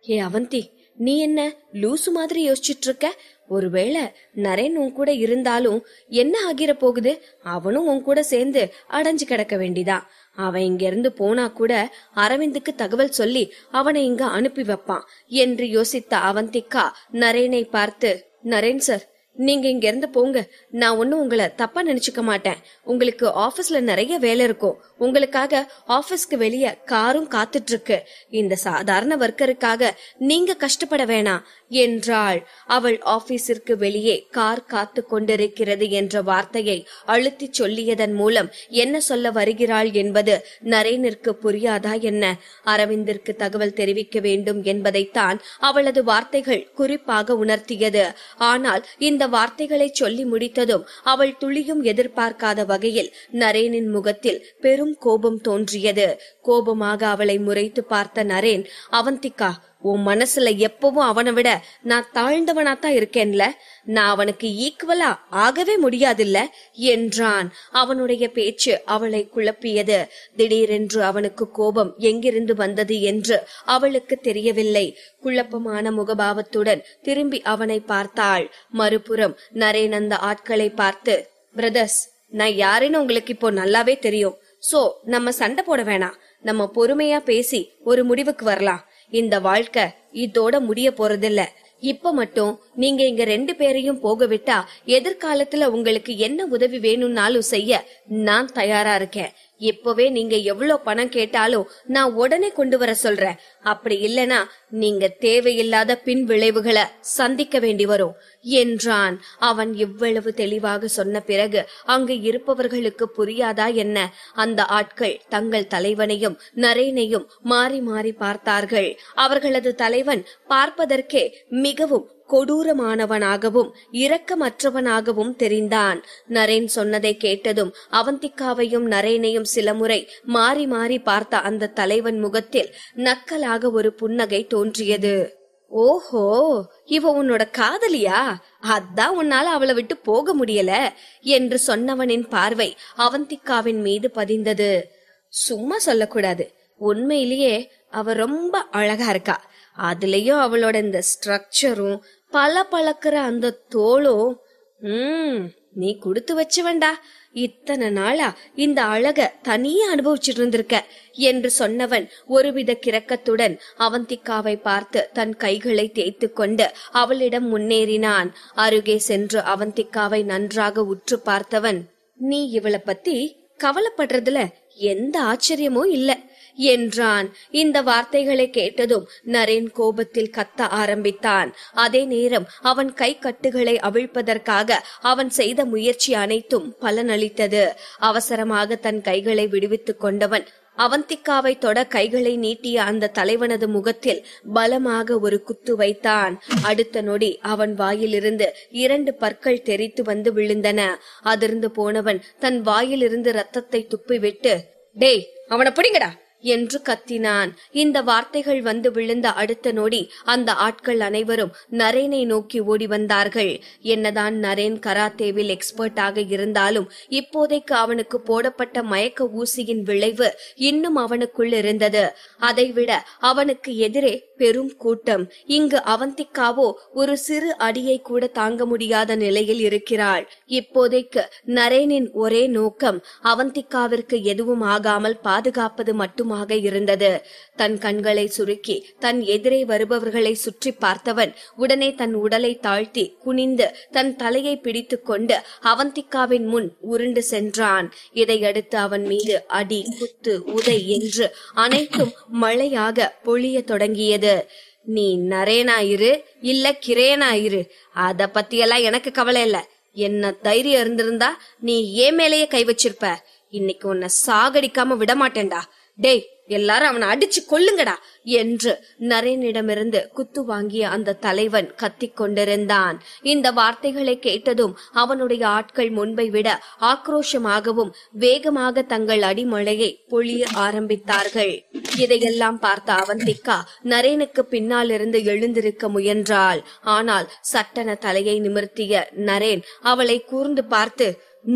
ஏ அவந்தி, நீ என்ன லூசு மாதிரி யோசிச்சுட்டு இருக்க? ஒருவேளை நரேன் உன் கூட இருந்தாலும் என்ன ஆகிர போகுது? அவனும் உன் கூட சேர்ந்து அடைஞ்சு கிடக்க வேண்டிதான். அவன் இங்க இருந்து போனா கூட அரவிந்துக்கு தகவல் சொல்லி அவனை இங்க அனுப்பி வைப்பான் என்று யோசித்த அவந்திகா நரேனை பார்த்து, நரேன் சார், நீங்க இங்க இருந்து போங்க. நான் ஒன்னும் உங்களை தப்பா நினைச்சுக்க மாட்டேன். உங்களுக்கு ஆபீஸ்ல நிறைய வேலை இருக்கும். உங்களுக்காக ஆபீஸ்க்கு வெளியே காரும் காத்துட்டு இருக்கு. இந்த சாதாரண வர்க்கருக்காக நீங்க கஷ்டப்பட வேணாம் என்றாள். அவள் ஆபீஸிற்கு வெளியே கார் காத்து கொண்டிருக்கிறது என்ற வார்த்தையை அழுத்தி சொல்லியதன் மூலம் என்ன சொல்ல வருகிறாள் என்பது நரேனிற்கு புரியாதா என்ன? அரவிந்திற்கு தகவல் தெரிவிக்க வேண்டும் என்பதைத்தான் அவளது வார்த்தைகள் குறிப்பாக உணர்த்தியது. ஆனால் இந்த வார்த்தைகளை சொல்லி முடித்ததும் அவள் துளியும் எதிர்பார்க்காத வகையில் நரேனின் முகத்தில் பெரும் கோபம் தோன்றியது. கோபமாக அவளை முறைத்து பார்த்த நரேன், அவந்திகா, உன் மனசுல எப்பவும் அவனை விட நான் தாழ்ந்தவனாத்தான் இருக்கேன்ல. நான் அவனுக்கு ஈக்குவலா ஆகவே முடியாதில்ல என்றான். அவனுடைய பேச்சு அவளை குழப்பியது. திடீரென்று அவனுக்கு கோபம் எங்கிருந்து வந்தது என்று அவளுக்கு தெரியவில்லை. குழப்பமான முகபாவத்துடன் திரும்பி அவனை பார்த்தாள். மறுபுறம் நரேன் அந்த ஆட்களை பார்த்து, பிரதர்ஸ், நான் யாருன்னு உங்களுக்கு இப்போ நல்லாவே தெரியும். சோ நம்ம சண்டை போட வேணாம். நம்ம பொறுமையா பேசி ஒரு முடிவுக்கு வரலாம். இந்த வாழ்க்கை இதோட முடிய போறதில்ல. இப்ப மட்டும் நீங்க இங்க 2 பேரையும் போக விட்டா எதிர்காலத்துல உங்களுக்கு என்ன உதவி வேணும்னாலும் செய்ய நான் தயாரா இருக்கேன். இப்பவே நீங்க எவ்வளவு பணம் கேட்டாலும் நான் உடனே கொண்டு வர சொல்றேன். அப்படி இல்லனா நீங்க தேவையில்லாத பின் விளைவுகளை சந்திக்க வேண்டி வரும் என்றான். அவன் இவ்வளவு தெளிவாக சொன்ன பிறகு அங்கு இருப்பவர்களுக்கு புரியாதா என்ன? அந்த ஆட்கள் தங்கள் தலைவனையும் நரேனையும் மாறி மாறி பார்த்தார்கள். அவர்களது தலைவன் பார்ப்பதற்கே மிகவும் கொடூரமானவனாகவும் இரக்கமற்றவனாகவும் தெரிந்தான். நரேன் சொன்னதை கேட்டதும் அவந்திகாவையும் நரேனையும் சில முறை மாறி மாறி பார்த்த அந்த தலைவன் முகத்தில் நக்கலாக ஒரு புன்னகை தோன்றியது. ஓஹோ, இவ உன்னோட காதலியா? அதான் உன்னால அவளை விட்டு போக முடியல என்று சொன்னவனின் பார்வை அவந்திகாவின் மீது பதிந்தது. சும்மா சொல்லக்கூடாது, உண்மையிலேயே அவ ரொம்ப அழகா இருக்கா. அதுலயும் அவளோட இந்த ஸ்ட்ரக்சரும் பல பழக்கிற அந்த தோளும், நீ குடுத்து வச்சவன்டா. இத்தனை நாளா இந்த அழக தனியே அனுபவிச்சுட்டு இருந்திருக்க என்று சொன்னவன் ஒருவித கிறக்கத்துடன் அவந்திகாவை பார்த்து தன் கைகளை தேய்த்து கொண்டு அவளிடம் முன்னேறினான். அருகே சென்று அவந்திகாவை நன்றாக உற்று பார்த்தவன், நீ இவளை பத்தி கவலைப்படுறதுல எந்த ஆச்சரியமும் இல்ல என்றான். இந்த வார்த்தைகளை கேட்டதும் நரேன் கோபத்தில் கத்த ஆரம்பித்தான். அதே நேரம் அவன் கை கட்டுகளை அவிழ்ப்பதற்காக அவன் செய்த முயற்சி அனைத்தும் பலனளித்தது. அவசரமாக தன் கைகளை விடுவித்துக் கொண்டவன் அவந்திக்காவை தொட கைகளை நீட்டிய அந்த தலைவனது முகத்தில் பலமாக ஒரு குத்து வைத்தான். அடுத்த நொடி அவன் வாயிலிருந்து 2 பற்கள் தெரித்து வந்து விழுந்தன. அதிர்ந்து போனவன் தன் வாயிலிருந்து ரத்தத்தை துப்பிவிட்டு, டேய் அவனை பிடிங்கடா என்று கத்தினான். இந்த வார்த்தைகள் வந்து விழுந்த அடுத்த நொடி அந்த ஆட்கள் அனைவரும் நரேனை நோக்கி ஓடி வந்தார்கள். என்னதான் நரேன் கராத்தேவில் எக்ஸ்பர்ட் ஆக இருந்தாலும் இப்போதைக்கு அவனுக்கு போடப்பட்ட மயக்க ஊசியின் விளைவு இன்னும் அவனுக்குள் இருந்தது. அதைவிட அவனுக்கு எதிரே பெரும் கூட்டம். இங்கு அவந்திக்காவோ ஒரு சிறு அடியை கூட தாங்க முடியாத நிலையில் இருக்கிறாள். இப்போதைக்கு நரேனின் ஒரே நோக்கம் அவந்திக்காவிற்கு எதுவும் ஆகாமல் பாதுகாப்பது மட்டுமாக இருந்தது. தன் கண்களை சுருக்கி தன் எதிரே வருபவர்களை சுற்றி பார்த்தவன் உடனே தன் உடலை தாழ்த்தி குனிந்து தன் தலையை பிடித்துக் கொண்டு அவந்திக்காவின் முன் உருண்டு சென்றான். இதையடுத்து அவன் மீது அடி, குத்து, உதை என்று அனைத்தும் மழையாக பொழிய தொடங்கியது. நீ நரேனாயிரு இல்ல கிரேனாயிரு, அத பத்தியெல்லாம் எனக்கு கவலை இல்ல. என்ன தைரியம் இருந்திருந்தா நீ ஏன் மேலேயே கை வச்சிருப்ப. இன்னைக்கு உன்னை சாகடிக்காம விடமாட்டேன்டா. டேய் எல்லாரும் அவனை அடிச்சு கொல்லுங்கடா என்று நரேனிடமிருந்து குத்து வாங்கிய அந்த தலைவன் கத்திக் கொண்டிருந்தான். இந்த வார்த்தைகளை கேட்டதும் அவனுடைய ஆட்கள் முன்பை விட ஆக்ரோஷமாகவும் வேகமாக தங்கள் அடிமழையை பொழிய ஆரம்பித்தார்கள். இதையெல்லாம் பார்த்த அவந்திக்கா நரேனுக்கு பின்னால் இருந்து எழுந்திருக்க முயன்றாள். ஆனால் சட்டென தலையை நிமிர்த்திய நரேன் அவளை கூர்ந்து பார்த்து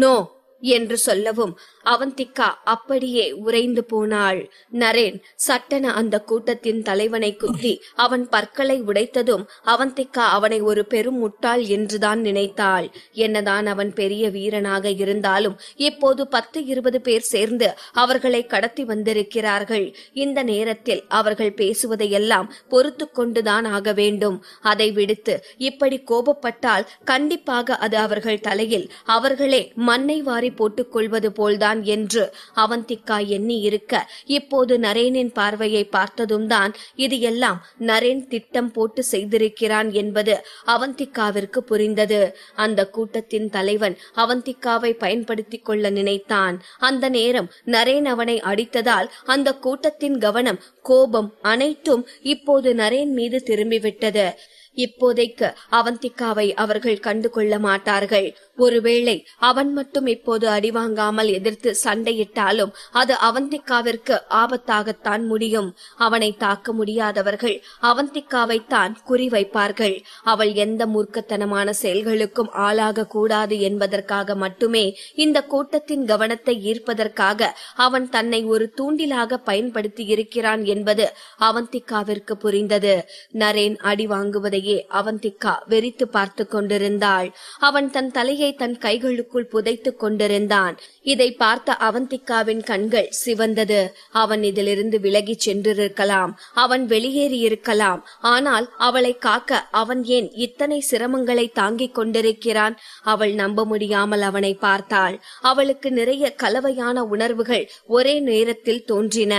நோ என்று சொல்லவும் அவந்திக்கா அப்படியே உறைந்து போனாள். நரேன் சட்டென அந்த கூட்டத்தின் தலைவனை குத்தி அவன் பற்களை உடைத்ததும் அவந்திக்கா அவனை ஒரு பெரும் முட்டாள் என்றுதான் நினைத்தாள். என்னதான் அவன் பெரிய வீரனாக இருந்தாலும் இப்போது 10-20 பேர் சேர்ந்து அவர்களை கடத்தி வந்திருக்கிறார்கள். இந்த நேரத்தில் அவர்கள் பேசுவதையெல்லாம் பொறுத்து கொண்டுதான் ஆக வேண்டும். அதை விடுத்து இப்படி கோபப்பட்டால் கண்டிப்பாக அது அவர்கள் தலையில் அவர்களே மண்ணை வாரி போட்டுக் கொள்வது போல்தான் என்று அவந்திக்கா எண்ணி இருக்க, இப்போது நரேனின் பார்வையை பார்த்ததும் தான் இது எல்லாம் நரேன் திட்டம் போட்டு செய்திருக்கிறான் என்பது அவந்திக்காவிற்கு புரிந்தது. அந்த கூட்டத்தின் தலைவன் அவந்திக்காவை பயன்படுத்திக் கொள்ள நினைத்தான். அந்த நேரம் நரேன் அவனை அடித்ததால் அந்த கூட்டத்தின் கவனம், கோபம் அனைத்தும் இப்போது நரேன் மீது திரும்பிவிட்டது. இப்போதைக்கு அவந்திக்காவை அவர்கள் கண்டு கொள்ள மாட்டார்கள். ஒருவேளை அவன் மட்டும் இப்போது அடிவாங்காமல் எதிர்த்து சண்டையிட்டாலும் அது அவந்திக்காவிற்கு ஆபத்தாகத்தான் முடியும். அவனை தாக்க முடியாதவர்கள் அவந்திக்காவைத்தான் குறிவைப்பார்கள். அவள் எந்த மூர்க்கத்தனமான செயல்களுக்கும் ஆளாக கூடாது என்பதற்காக மட்டுமே இந்த கூட்டத்தின் கவனத்தை ஈர்ப்பதற்காக அவன் தன்னை ஒரு தூண்டிலாக பயன்படுத்தி இருக்கிறான் என்பது அவந்திக்காவிற்கு புரிந்தது. நரேன் அடி வாங்குவதை அவந்திக்கா வெறித்து பார்த்து கொண்டிருந்தாள். அவன் தன் தலையை தன் கைகளுக்குள் புதைத்துக் கொண்டிருந்தான். இதை பார்த்த அவந்திக்காவின் கண்கள் சிவந்தது. அவன் இதிலிருந்து விலகி சென்றிருக்கலாம், அவன் வெளியேறியிருக்கலாம். ஆனால் அவளை காக்க அவன் ஏன் இத்தனை சிரமங்களை தாங்கிக் கொண்டிருக்கிறான்? அவள் நம்ப முடியாமல் அவனை பார்த்தாள். அவளுக்கு நிறைய கலவையான உணர்வுகள் ஒரே நேரத்தில் தோன்றின.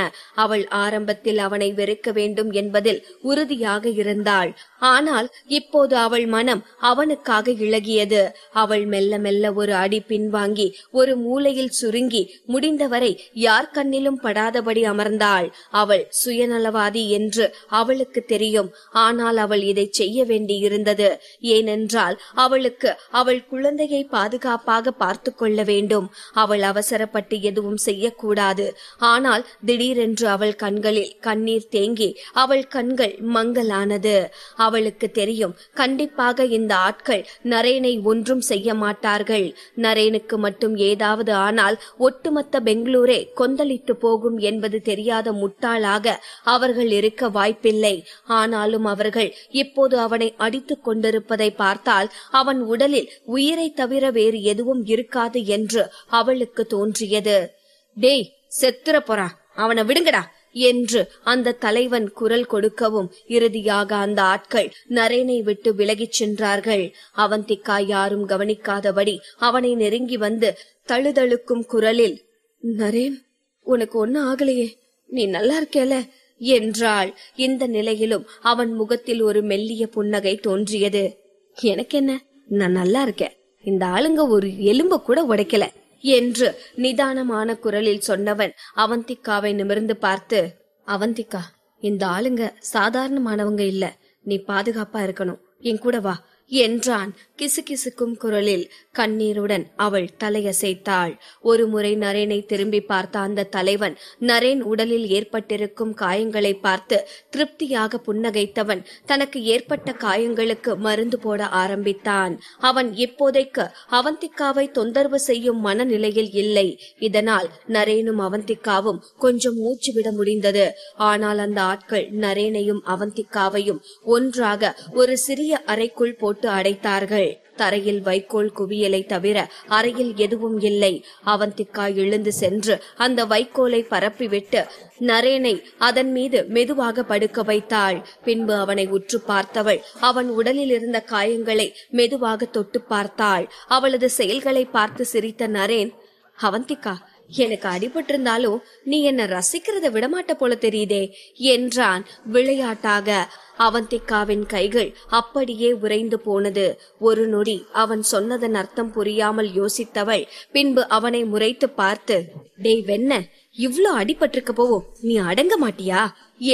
அவள் ஆரம்பத்தில் அவனை வெறுக்க வேண்டும் என்பதில் உறுதியாக இருந்தாள். ஆனால் இப்போது அவள் மனம் அவனுக்காக இளகியது. அவள் மெல்ல மெல்ல ஒரு அடி பின்வாங்கி ஒரு மூலையில் சுருங்கி முடிந்தவரை யார் கண்ணிலும் படாதபடி அமர்ந்தாள். அவள் சுயநலவாதி என்று அவளுக்கு தெரியும். ஆனால் அவள் இதை செய்ய வேண்டியிருந்தது. ஏனென்றால் அவளுக்கு அவள் குழந்தையை பாதுகாப்பாக பார்த்து கொள்ள வேண்டும். அவள் அவசரப்பட்டு எதுவும் செய்யக்கூடாது. ஆனால் திடீரென்று அவள் கண்களில் கண்ணீர் தேங்கி அவள் கண்கள் மங்கலானது. அவளுக்கு தெரியும், கண்டிப்பாக இந்த ஆட்கள் நரேனை ஒன்றும் செய்ய மாட்டார்கள். நரேனுக்கு மட்டும் ஏதாவது ஆனால் ஒட்டுமொத்த பெங்களூரே கொந்தளித்து போகும் என்பது தெரியாத முட்டாளாக அவர்கள் இருக்க வாய்ப்பில்லை. ஆனாலும் அவர்கள் இப்போது அவனை அடித்துக் கொண்டிருப்பதை பார்த்தால் அவன் உடலில் உயிரை தவிர வேறு எதுவும் இருக்காது என்று அவளுக்கு தோன்றியது. டேய் செத்துற போறான், அவனை விடுங்கடா என்று அந்த தலைவன் குரல் கொடுக்கவும் இறுதியாக அந்த ஆட்கள் நரேனை விட்டு விலகிச் சென்றார்கள். அவந்திக்கா யாரும் கவனிக்காதபடி அவனை நெருங்கி வந்து தழுதழுக்கும் குரலில், நரேன் உனக்கு ஒன்னும் ஆகலையே, நீ நல்லா இருக்கேல என்றாள். இந்த நிலையிலும் அவன் முகத்தில் ஒரு மெல்லிய புன்னகை தோன்றியது. எனக்கு என்ன, நான் நல்லா இருக்கேன். இந்த ஆளுங்க ஒரு எலும்ப கூட உடைக்கல என்று நிதானமான குரலில் சொன்னவன் அவந்திகாவை நிமிர்ந்து பார்த்து, அவந்திகா, இந்த ஆளுங்க சாதாரணமானவங்க இல்ல, நீ பாதுகாப்பா இருக்கணும், என் கூட வா என்றான் கிசுகிசுக்கும் குரலில். கண்ணீருடன் அவள் தலையசைத்தாள். ஒரு முறை நரேனை திரும்பி பார்த்த அந்த தலைவன் நரேன் உடலில் ஏற்பட்டிருக்கும் காயங்களை பார்த்து திருப்தியாக புன்னகைத்தவன் தனக்கு ஏற்பட்ட காயங்களுக்கு மருந்து போட ஆரம்பித்தான். அவன் இப்போதைக்கு அவந்திகாவை தொந்தரவு செய்யும் மனநிலையில் இல்லை. இதனால் நரேனும் அவந்திகாவும் கொஞ்சம் மூச்சு விட முடிந்தது. ஆனால் அந்த ஆட்கள் நரேனையும் அவந்திகாவையும் ஒன்றாக ஒரு சிறிய அறைக்குள் போட்டு அடைத்தார்கள். தரையில் வைக்கோல் குவியலை தவிர அறையில் எதுவும் இல்லை. அவந்திகா எழுந்து சென்று அந்த வைக்கோலை பரப்பிவிட்டு நரேனை அதன் மீது மெதுவாக படுக்க வைத்தாள். பின்பு அவனை உற்று பார்த்தவள் அவன் உடலில் இருந்த காயங்களை மெதுவாக தொட்டு பார்த்தாள். அவளது செயல்களை பார்த்து சிரித்த நரேன், அவந்திகா, எனக்கு அடிபட்டிருந்தாலும் நீ என்ன ரசிக்கிறத விடமாட்ட போல தெரியுதே என்றான் விளையாட்டாக. அவந்திகாவின் கைகள் அப்படியே உறைந்து போனது. ஒரு நொடி அவன் சொன்னதன் அர்த்தம் புரியாமல் யோசித்தவள் பின்பு அவனை முறைத்து பார்த்து, டேய் வெண்ண, இவ்ளோ அடிபட்டிருக்க போவோம், நீ அடங்க மாட்டியா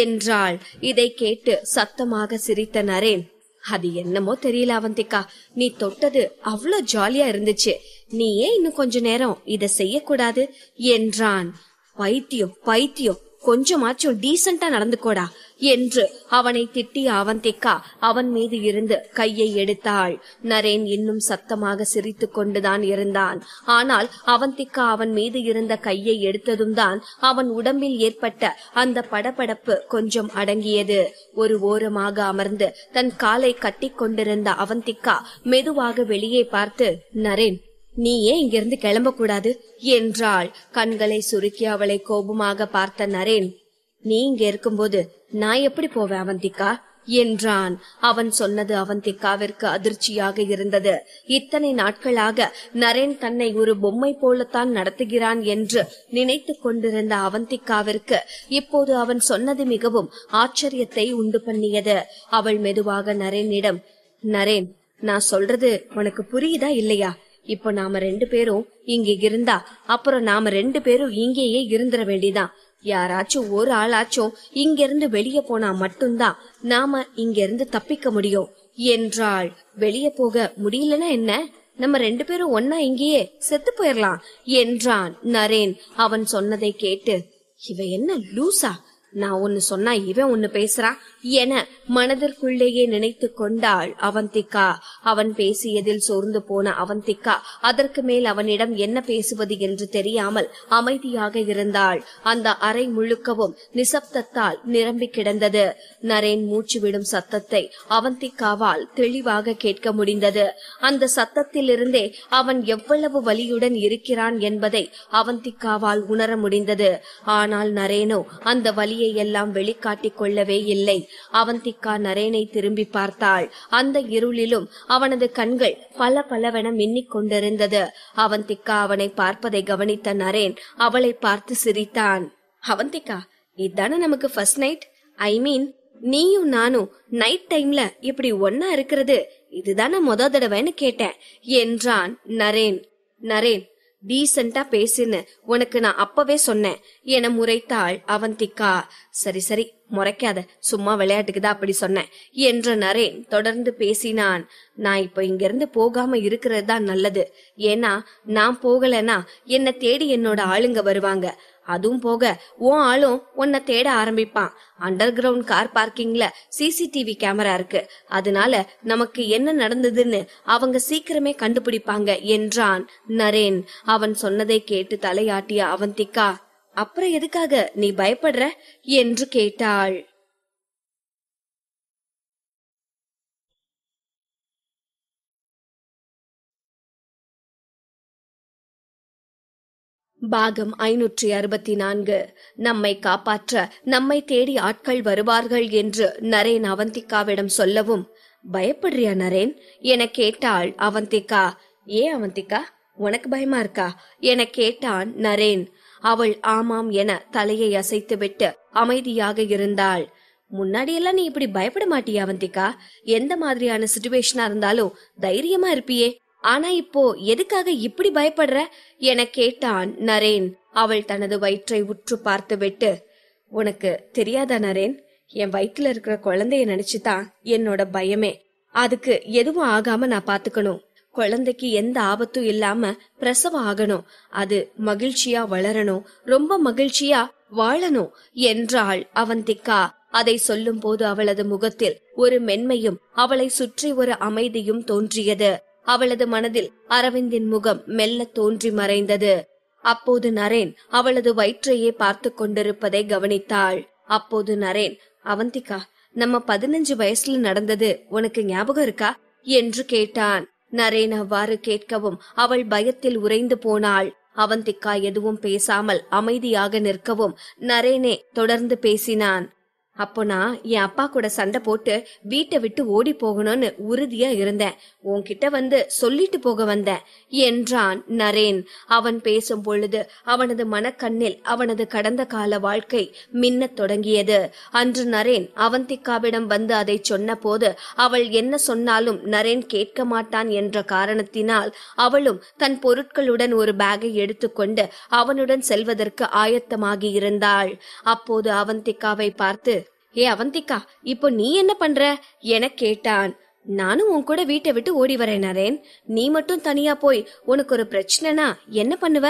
என்றாள். இதை கேட்டு சத்தமாக சிரித்த நரேன், அது என்னமோ தெரியல அவந்திகா, நீ தொட்டது அவ்வளோ ஜாலியா இருந்துச்சு, நீ ஏன் இன்னும் கொஞ்ச நேரம் இத செய்யக்கூடாது என்றான். பைத்தியம் பைத்தியம், கொஞ்சமாச்சும் டீசென்டா நடந்துக்கோடா என்று அவனை திட்டிய அவந்திகா அவன் மீது இருந்து கையை எடுத்தாள். நரேன் இன்னும் சத்தமாக சிரித்து கொண்டுதான் இருந்தான். ஆனால் அவந்திகா அவன் மீது இருந்த கையை எடுத்ததும் தான் அவன் உடம்பில் ஏற்பட்ட அந்த படபடப்பு கொஞ்சம் அடங்கியது. ஒரு ஓரமாக அமர்ந்து தன் காலை கட்டி கொண்டிருந்த அவந்திகா மெதுவாக வெளியே பார்த்து, நரேன், நீ ஏன் இங்கிருந்து கிளம்ப கூடாது என்றாள். கண்களை சுருக்கி அவளை கோபமாக பார்த்த நரேன், நீ இங்க இருக்கும்போது நான் எப்படி போவேன் அவந்திகா என்றான். அவன் சொன்னது அவந்திகாவிற்கு அதிர்ச்சியாக இருந்தது. இத்தனை நாட்களாக நரேன் தன்னை ஒரு பொம்மை போலத்தான் நடத்துகிறான் என்று நினைத்து கொண்டிருந்த அவந்திகாவிற்கு இப்போது அவன் சொன்னது மிகவும் ஆச்சரியத்தை உண்டு பண்ணியது. அவள் மெதுவாக நரேனிடம், நரேன், நான் சொல்றது உனக்கு புரியுதா இல்லையா? இப்போ நாம 2 பேரும் இங்க இருந்தா அப்புறம் நாம 2 பேரும் இங்கேயே இருந்துட வேண்டிதான். யாராச்சும் ஒரு ஆளாச்சும் இங்க இருந்து வெளியே போனா மட்டும்தான் நாம இங்க இருந்து தப்பிக்க முடியும் என்றாள். வெளியே போக முடியலன்னா என்ன, நம்ம 2 பேரும் ஒன்னா இங்கேயே செத்து போயிடலாம் என்றான் நரேன். அவன் சொன்னதை கேட்டு, இவ என்ன லூசா, நான் ஒன்னு சொன்னா இவன் ஒன்னு பேசுறான் என மனதிற்குள்ளேயே நினைத்து கொண்டாள் அவந்திகா. அவன் பேசியதில் சோர்ந்து போன அவந்திகா அதற்கு மேல் அவனிடம் என்ன பேசுவது என்று தெரியாமல் அமைதியாக இருந்தாள். அந்த அறை முழுக்கவும் நிசப்தத்தால் நிரம்பி கிடந்தது. நரேன் மூச்சு விடும் சத்தத்தை அவந்திகாவால் தெளிவாக கேட்க முடிந்தது. அந்த சத்தத்திலிருந்தே அவன் எவ்வளவு வலியுடன் இருக்கிறான் என்பதை அவந்திகாவால் உணர முடிந்தது. ஆனால் நரேனோ அந்த வலியை எல்லாம் வெளிக்காட்டிக் கொள்ளவே இல்லை. அவந்திகா நரேனை திரும்பி பார்த்தாள். அந்த இருளிலும் அவனது கண்கள் பல பலவென மின்னிக் கொண்டிருந்தது. அவந்திகா அவனை பார்ப்பதை கவனித்த நரேன் அவளை பார்த்து சிரித்தான். அவந்திகா, இதானே நமக்கு ஃபர்ஸ்ட் நைட்? ஐ மீன், நீயும் நானும் நைட் டைம்ல இப்படி ஒன்னா இருக்கிறது இதுதானே முத தடவைன்னு கேட்டேன் என்றான் நரேன். நரேன், டீசென்டா பேசுன்னு உனக்கு நான் அப்பவே சொன்னேன் என முறைத்தாள் அவந்திகா. சரி சரி, முறைக்காத, சும்மா விளையாட்டுக்குதான் அப்படி சொன்னேன் என்ற நரேன் தொடர்ந்து பேசினான். நான் இப்ப இங்க இருந்து போகாம இருக்கிறது தான் நல்லது. ஏன்னா நான் போகலன்னா என்ன தேடி என்னோட ஆளுங்க வருவாங்க. அதுவும் போக உன் ஆளும் உன்னை தேட ஆரம்பிப்பான். அண்டர் கிரவுண்ட் கார் பார்க்கிங்ல சிசிடிவி கேமரா இருக்கு. அதனால நமக்கு என்ன நடந்ததுன்னு அவங்க சீக்கிரமே கண்டுபிடிப்பாங்க என்றான் நரேன். அவன் சொன்னதை கேட்டு தலையாட்டிய அவந்திகா, அப்புறம் எதுக்காக நீ பயப்படுற என்று கேட்டாள். பாகம் 564. நம்மை காப்பாற்ற நம்மை தேடி ஆட்கள் வருவார்கள் என்று நரேன் அவந்திகாவிடம் சொல்லவும், பயப்படுறியா நரேன் என கேட்டாள் அவந்திகா. ஏன் அவந்திகா, உனக்கு பயமா இருக்கா என கேட்டான் நரேன். அவள் ஆமாம் என தலையை அசைத்துவிட்டு அமைதியாக இருந்தாள். முன்னாடியெல்லாம் நீ இப்படி பயப்பட மாட்டியா அவந்திகா? எந்த மாதிரியான சிச்சுவேஷனா இருந்தாலும் தைரியமா இருப்பியே, ஆனா இப்போ எதுக்காக இப்படி பயப்படுற என கேட்டான் நரேன். அவள் தனது வயிற்றை உற்று பார்த்துவிட்டு, உனக்கு தெரியாதா நரேன், என் வயிற்றுல இருக்கிற குழந்தைய நினைச்சுதான் என்னோட பயமே. அதுக்கு எதுவும் ஆகாம நான் பாத்துக்கணும். குழந்தைக்கு எந்த ஆபத்தும் இல்லாம பிரசவம் ஆகணும். அது மகிழ்ச்சியா வளரணும், ரொம்ப மகிழ்ச்சியா வாழணும் என்றாள் அவந்திகா. அதை சொல்லும் போது அவளது முகத்தில் ஒரு மென்மையும் அவளை சுற்றி ஒரு அமைதியும் தோன்றியது. அவளது மனதில் அரவிந்தின் முகம் மெல்ல தோன்றி மறைந்தது. அப்போது நரேன் அவளது வயிற்றையே பார்த்து கொண்டிருப்பதை கவனித்தாள். அப்போது நரேன், அவந்திகா, நம்ம 15 வயசுல நடந்தது உனக்கு ஞாபகம் இருக்கா என்று கேட்டான். நரேன் அவ்வாறு கேட்கவும் அவள் பயத்தில் உறைந்து போனாள். அவந்திகா எதுவும் பேசாமல் அமைதியாக நிற்கவும் நரேனே தொடர்ந்து பேசினான். அப்போ நான் என் அப்பா கூட சண்டை போட்டு வீட்டை விட்டு ஓடி போகணும்னு உறுதியா இருந்தேன். உன்கிட்ட வந்து சொல்லிட்டு போக வந்தேன் என்றான் நரேன். அவன் பேசும் பொழுது அவனது மனக்கண்ணில் அவனது கடந்த கால வாழ்க்கை மின்னத் தொடங்கியது. அன்று நரேன் அவந்திகாவிடம் வந்து அதை சொன்ன போது அவள் என்ன சொன்னாலும் நரேன் கேட்க மாட்டான் என்ற காரணத்தினால் அவளும் தன் பொருட்களுடன் ஒரு பேக்கை எடுத்துக்கொண்டு அவனுடன் செல்வதற்கு ஆயத்தமாகி இருந்தாள். அப்போது அவந்திகாவை பார்த்து, ஏ அவந்திகா, இப்போ நீ என்ன பண்ற என கேட்டான். நானும் உன் கூட வீட்டை விட்டு ஓடி வரேன் நரேன். நீ மட்டும் தனியா போய் உனக்கு ஒரு பிரச்சனைனா என்ன பண்ணுவ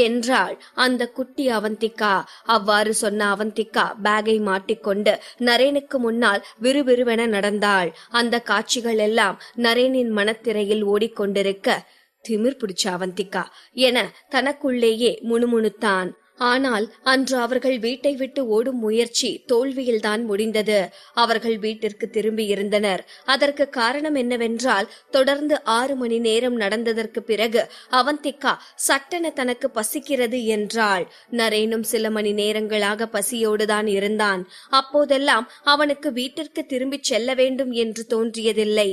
என்றாள் அந்த குட்டி அவந்திகா. அவ்வாறு சொன்ன அவந்திகா பேக்கை மாட்டிக்கொண்டு நரேனுக்கு முன்னால் விறுவிறுவென நடந்தாள். அந்த காட்சிகள் எல்லாம் நரேனின் மனத்திரையில் ஓடிக்கொண்டிருக்க, திமிர் பிடிச்ச அவந்திகா என தனக்குள்ளேயே முணுமுணுத்தான். ஆனால் அன்று அவர்கள் வீட்டை விட்டு ஓடும் முயற்சி தோல்வியில்தான் முடிந்தது. அவர்கள் வீட்டிற்கு திரும்பி இருந்தனர். அதற்கு காரணம் என்னவென்றால், தொடர்ந்து 6 மணி நேரம் நடந்ததற்கு பிறகு அவந்திகா சட்டென தனக்கு பசிக்கிறது என்றாள். நரேனும் சில மணி நேரங்களாக பசியோடுதான் இருந்தான். அப்போதெல்லாம் அவனுக்கு வீட்டிற்கு திரும்பி செல்ல வேண்டும் என்று தோன்றியதில்லை.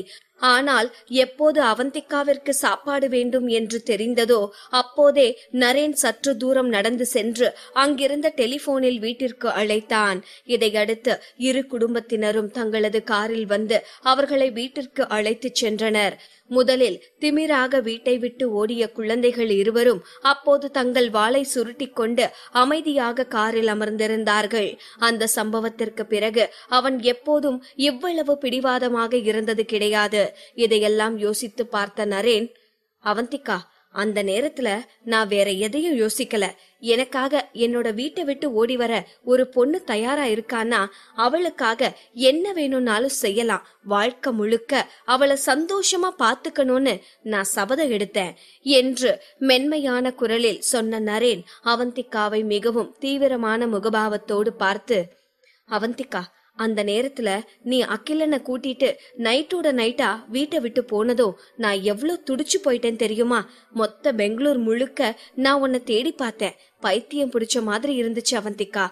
ஆனால் எப்போது அவந்திகாவிற்கு சாப்பாடு வேண்டும் என்று தெரிந்ததோ அப்போதே நரேன் சற்று தூரம் நடந்து சென்று அங்கிருந்த டெலிபோனில் வீட்டிற்கு அழைத்தான். இதையடுத்து இரு குடும்பத்தினரும் தங்களது காரில் வந்து அவர்களை வீட்டிற்கு அழைத்துச் சென்றனர். முதலில் திமிராக வீட்டை விட்டு ஓடிய குழந்தைகள் இருவரும் அப்போது தங்கள் வாளை சுருட்டி கொண்டு அமைதியாக காரில் அமர்ந்திருந்தார்கள். அந்த சம்பவத்திற்கு பிறகு அவன் எப்போதும் இவ்வளவு பிடிவாதமாக இருந்தது கிடையாது. இதையெல்லாம் யோசித்து பார்த்த நரேன், அவந்திகா, அந்த நேரத்துல நான் வேற எதையும் யோசிக்கல. எனக்காக என்னோட வீட்டை விட்டு ஓடி வர ஒரு பொண்ணு தயாரா இருக்கான்னா அவளுக்காக என்ன வேணும்னாலும் செய்யலாம். வாழ்க்கை முழுக்க அவளை சந்தோஷமா பாத்துக்கணும்னு நான் சபதம் எடுத்தேன் என்று மென்மையான குரலில் சொன்ன நரேன் அவந்திகாவை மிகவும் தீவிரமான முகபாவத்தோடு பார்த்து, அவந்திகா, அந்த நேரத்துல நீ அகிலனை கூட்டிட்டு நைட்டோட நைட்டா வீட்டை விட்டு போனதும் நான் எவ்வளவு துடிச்சு போயிட்டேன் தெரியுமா? மொத்த பெங்களூர் முழுக்க நான் உன்னை தேடி பார்த்தேன். பைத்தியம் பிடிச்ச மாதிரி இருந்துச்சு அவந்திகா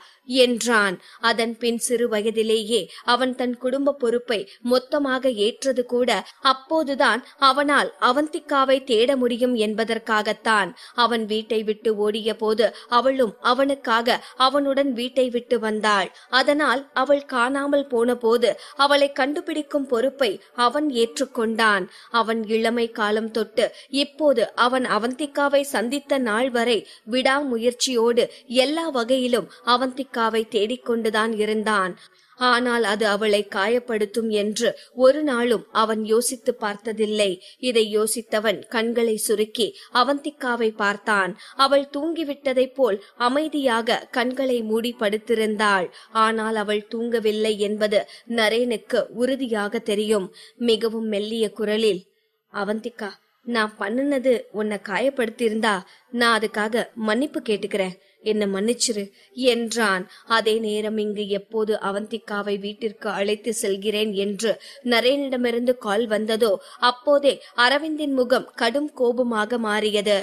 என்றான். அதன் பின் சிறு வயதிலேயே அவன் தன் குடும்ப பொறுப்பை மொத்தமாக ஏற்றது கூட அப்போதுதான் அவனால் அவந்திகாவை தேட முடியும் என்பதற்காகத்தான். அவன் வீட்டை விட்டு ஓடிய போது அவளும் அவனுக்காக அவனுடன் வீட்டை விட்டு வந்தாள். அதனால் அவள் காணாமல் போன போது அவளை கண்டுபிடிக்கும் பொறுப்பை அவன் ஏற்றுக்கொண்டான். அவன் இளமை காலம் தொட்டு இப்போது அவன் அவந்திகாவை சந்தித்த நாள் வரை விடாமுயற்சியோடு எல்லா வகையிலும் அவந்திகாவை தேடிக்கொண்டுதான் இருந்தான். ஆனால் அது அவளை காயப்படுத்தும் என்று ஒரு நாளும் அவன் யோசித்து பார்த்ததில்லை. இதை யோசித்தவன் கண்களை சுருக்கி அவந்திகாவை பார்த்தான். அவள் தூங்கிவிட்டதைப் போல் அமைதியாக கண்களை மூடி படுத்திருந்தாள். ஆனால் அவள் தூங்கவில்லை என்பது நரேனுக்கு உறுதியாக தெரியும். மிகவும் மெல்லிய குரலில், அவந்திகா, நான் பண்ணுனது உன்னை காயப்படுத்தியிருந்தா நான் அதுக்காக மன்னிப்பு கேட்டுக்கிறேன். என்ன மன்னிச்சிரு என்றான். அதே நேரம் இங்கு எப்போது அவந்திகாவை வீட்டிற்கு அழைத்து செல்கிறேன் என்று நரேனிடமிருந்து கால் வந்ததோ அப்போதே அரவிந்தின் முகம் கடும் கோபமாக மாறியது.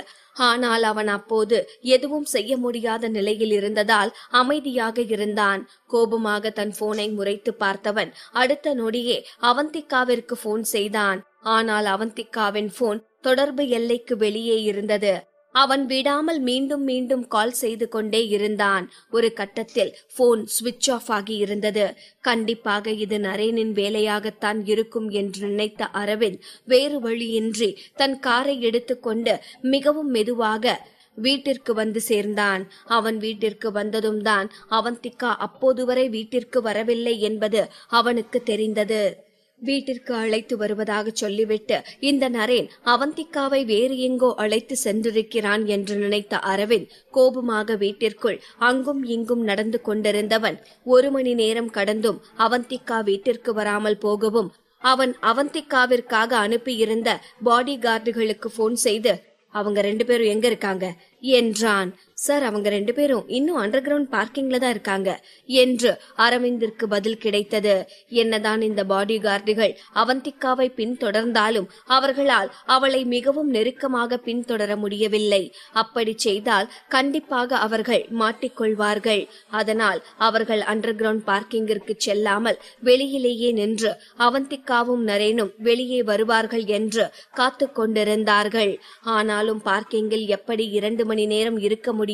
ஆனால் அவன் அப்போது எதுவும் செய்ய முடியாத நிலையில் இருந்ததால் அமைதியாக இருந்தான். கோபமாக தன் போனை முறைத்து பார்த்தவன் அடுத்த நொடியே அவந்திகாவிற்கு போன் செய்தான். ஆனால் அவந்திகாவின் போன் தொடர்பு எல்லைக்கு வெளியே இருந்தது. அவன் விடாமல் மீண்டும் மீண்டும் கால் செய்து கொண்டே இருந்தான். ஒரு கட்டத்தில் போன் சுவிட்ச் ஆஃப் ஆகி இருந்தது. கண்டிப்பாக இது நரேனின் வேலையாகத்தான் இருக்கும் என்று நினைத்த அரவிந்த் வேறு வழியின்றி தன் காரை எடுத்துக்கொண்டு மிகவும் மெதுவாக வீட்டிற்கு வந்து சேர்ந்தான். அவன் வீட்டிற்கு வந்ததும் தான் அவந்திகா அப்போது வரை வீட்டிற்கு வரவில்லை என்பது அவனுக்கு தெரிந்தது. வீட்டிற்கு அழைத்து வருவதாக சொல்லிவிட்டு இந்த நரேன் அவந்திகாவை வேறு எங்கோ அழைத்து சென்றிருக்கிறான் என்று நினைத்த அரவிந்த் கோபமாக வீட்டிற்குள் அங்கும் இங்கும் நடந்து கொண்டிருந்தவன் 1 மணி நேரம் கடந்தும் அவந்திகா வீட்டிற்கு வராமல் போகவும் அவன் அவந்திகாவிற்காக அனுப்பியிருந்த பாடி கார்டுகளுக்கு போன் செய்து அவங்க 2 பேரும் எங்க இருக்காங்க என்றான். சார், அவங்க 2 பேரும் இன்னும் அண்டர் கிரவுண்ட் பார்க்கிங்ல தான் இருக்காங்க என்று அரவிந்திற்கு பதில் கிடைத்தது. என்னதான் இந்த பாடி கார்டுகள் அவந்திகாவை பின்தொடர்ந்தாலும் அவர்களால் அவளை மிகவும் நெருக்கமாக பின்தொடர முடியவில்லை. அப்படி செய்தால் கண்டிப்பாக அவர்கள் மாட்டிக்கொள்வார்கள். அதனால் அவர்கள் அண்டர் கிரவுண்ட் பார்க்கிங்கிற்கு செல்லாமல் வெளியிலேயே நின்று அவந்திகாவும் நரேனும் வெளியே வருவார்கள் என்று காத்து கொண்டிருந்தார்கள். ஆனாலும் பார்க்கிங்கில் எப்படி 2 மணி நேரம் இருக்க முடியும்?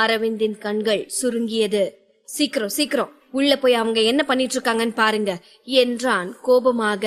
அரவிந்தின் கண்கள் சுருங்கியது. சீக்கிரம் சீக்கிரம் உள்ள போய் அவங்க என்ன பண்ணிட்டு இருக்காங்கன்னு பாருங்க என்றான் கோபமாக.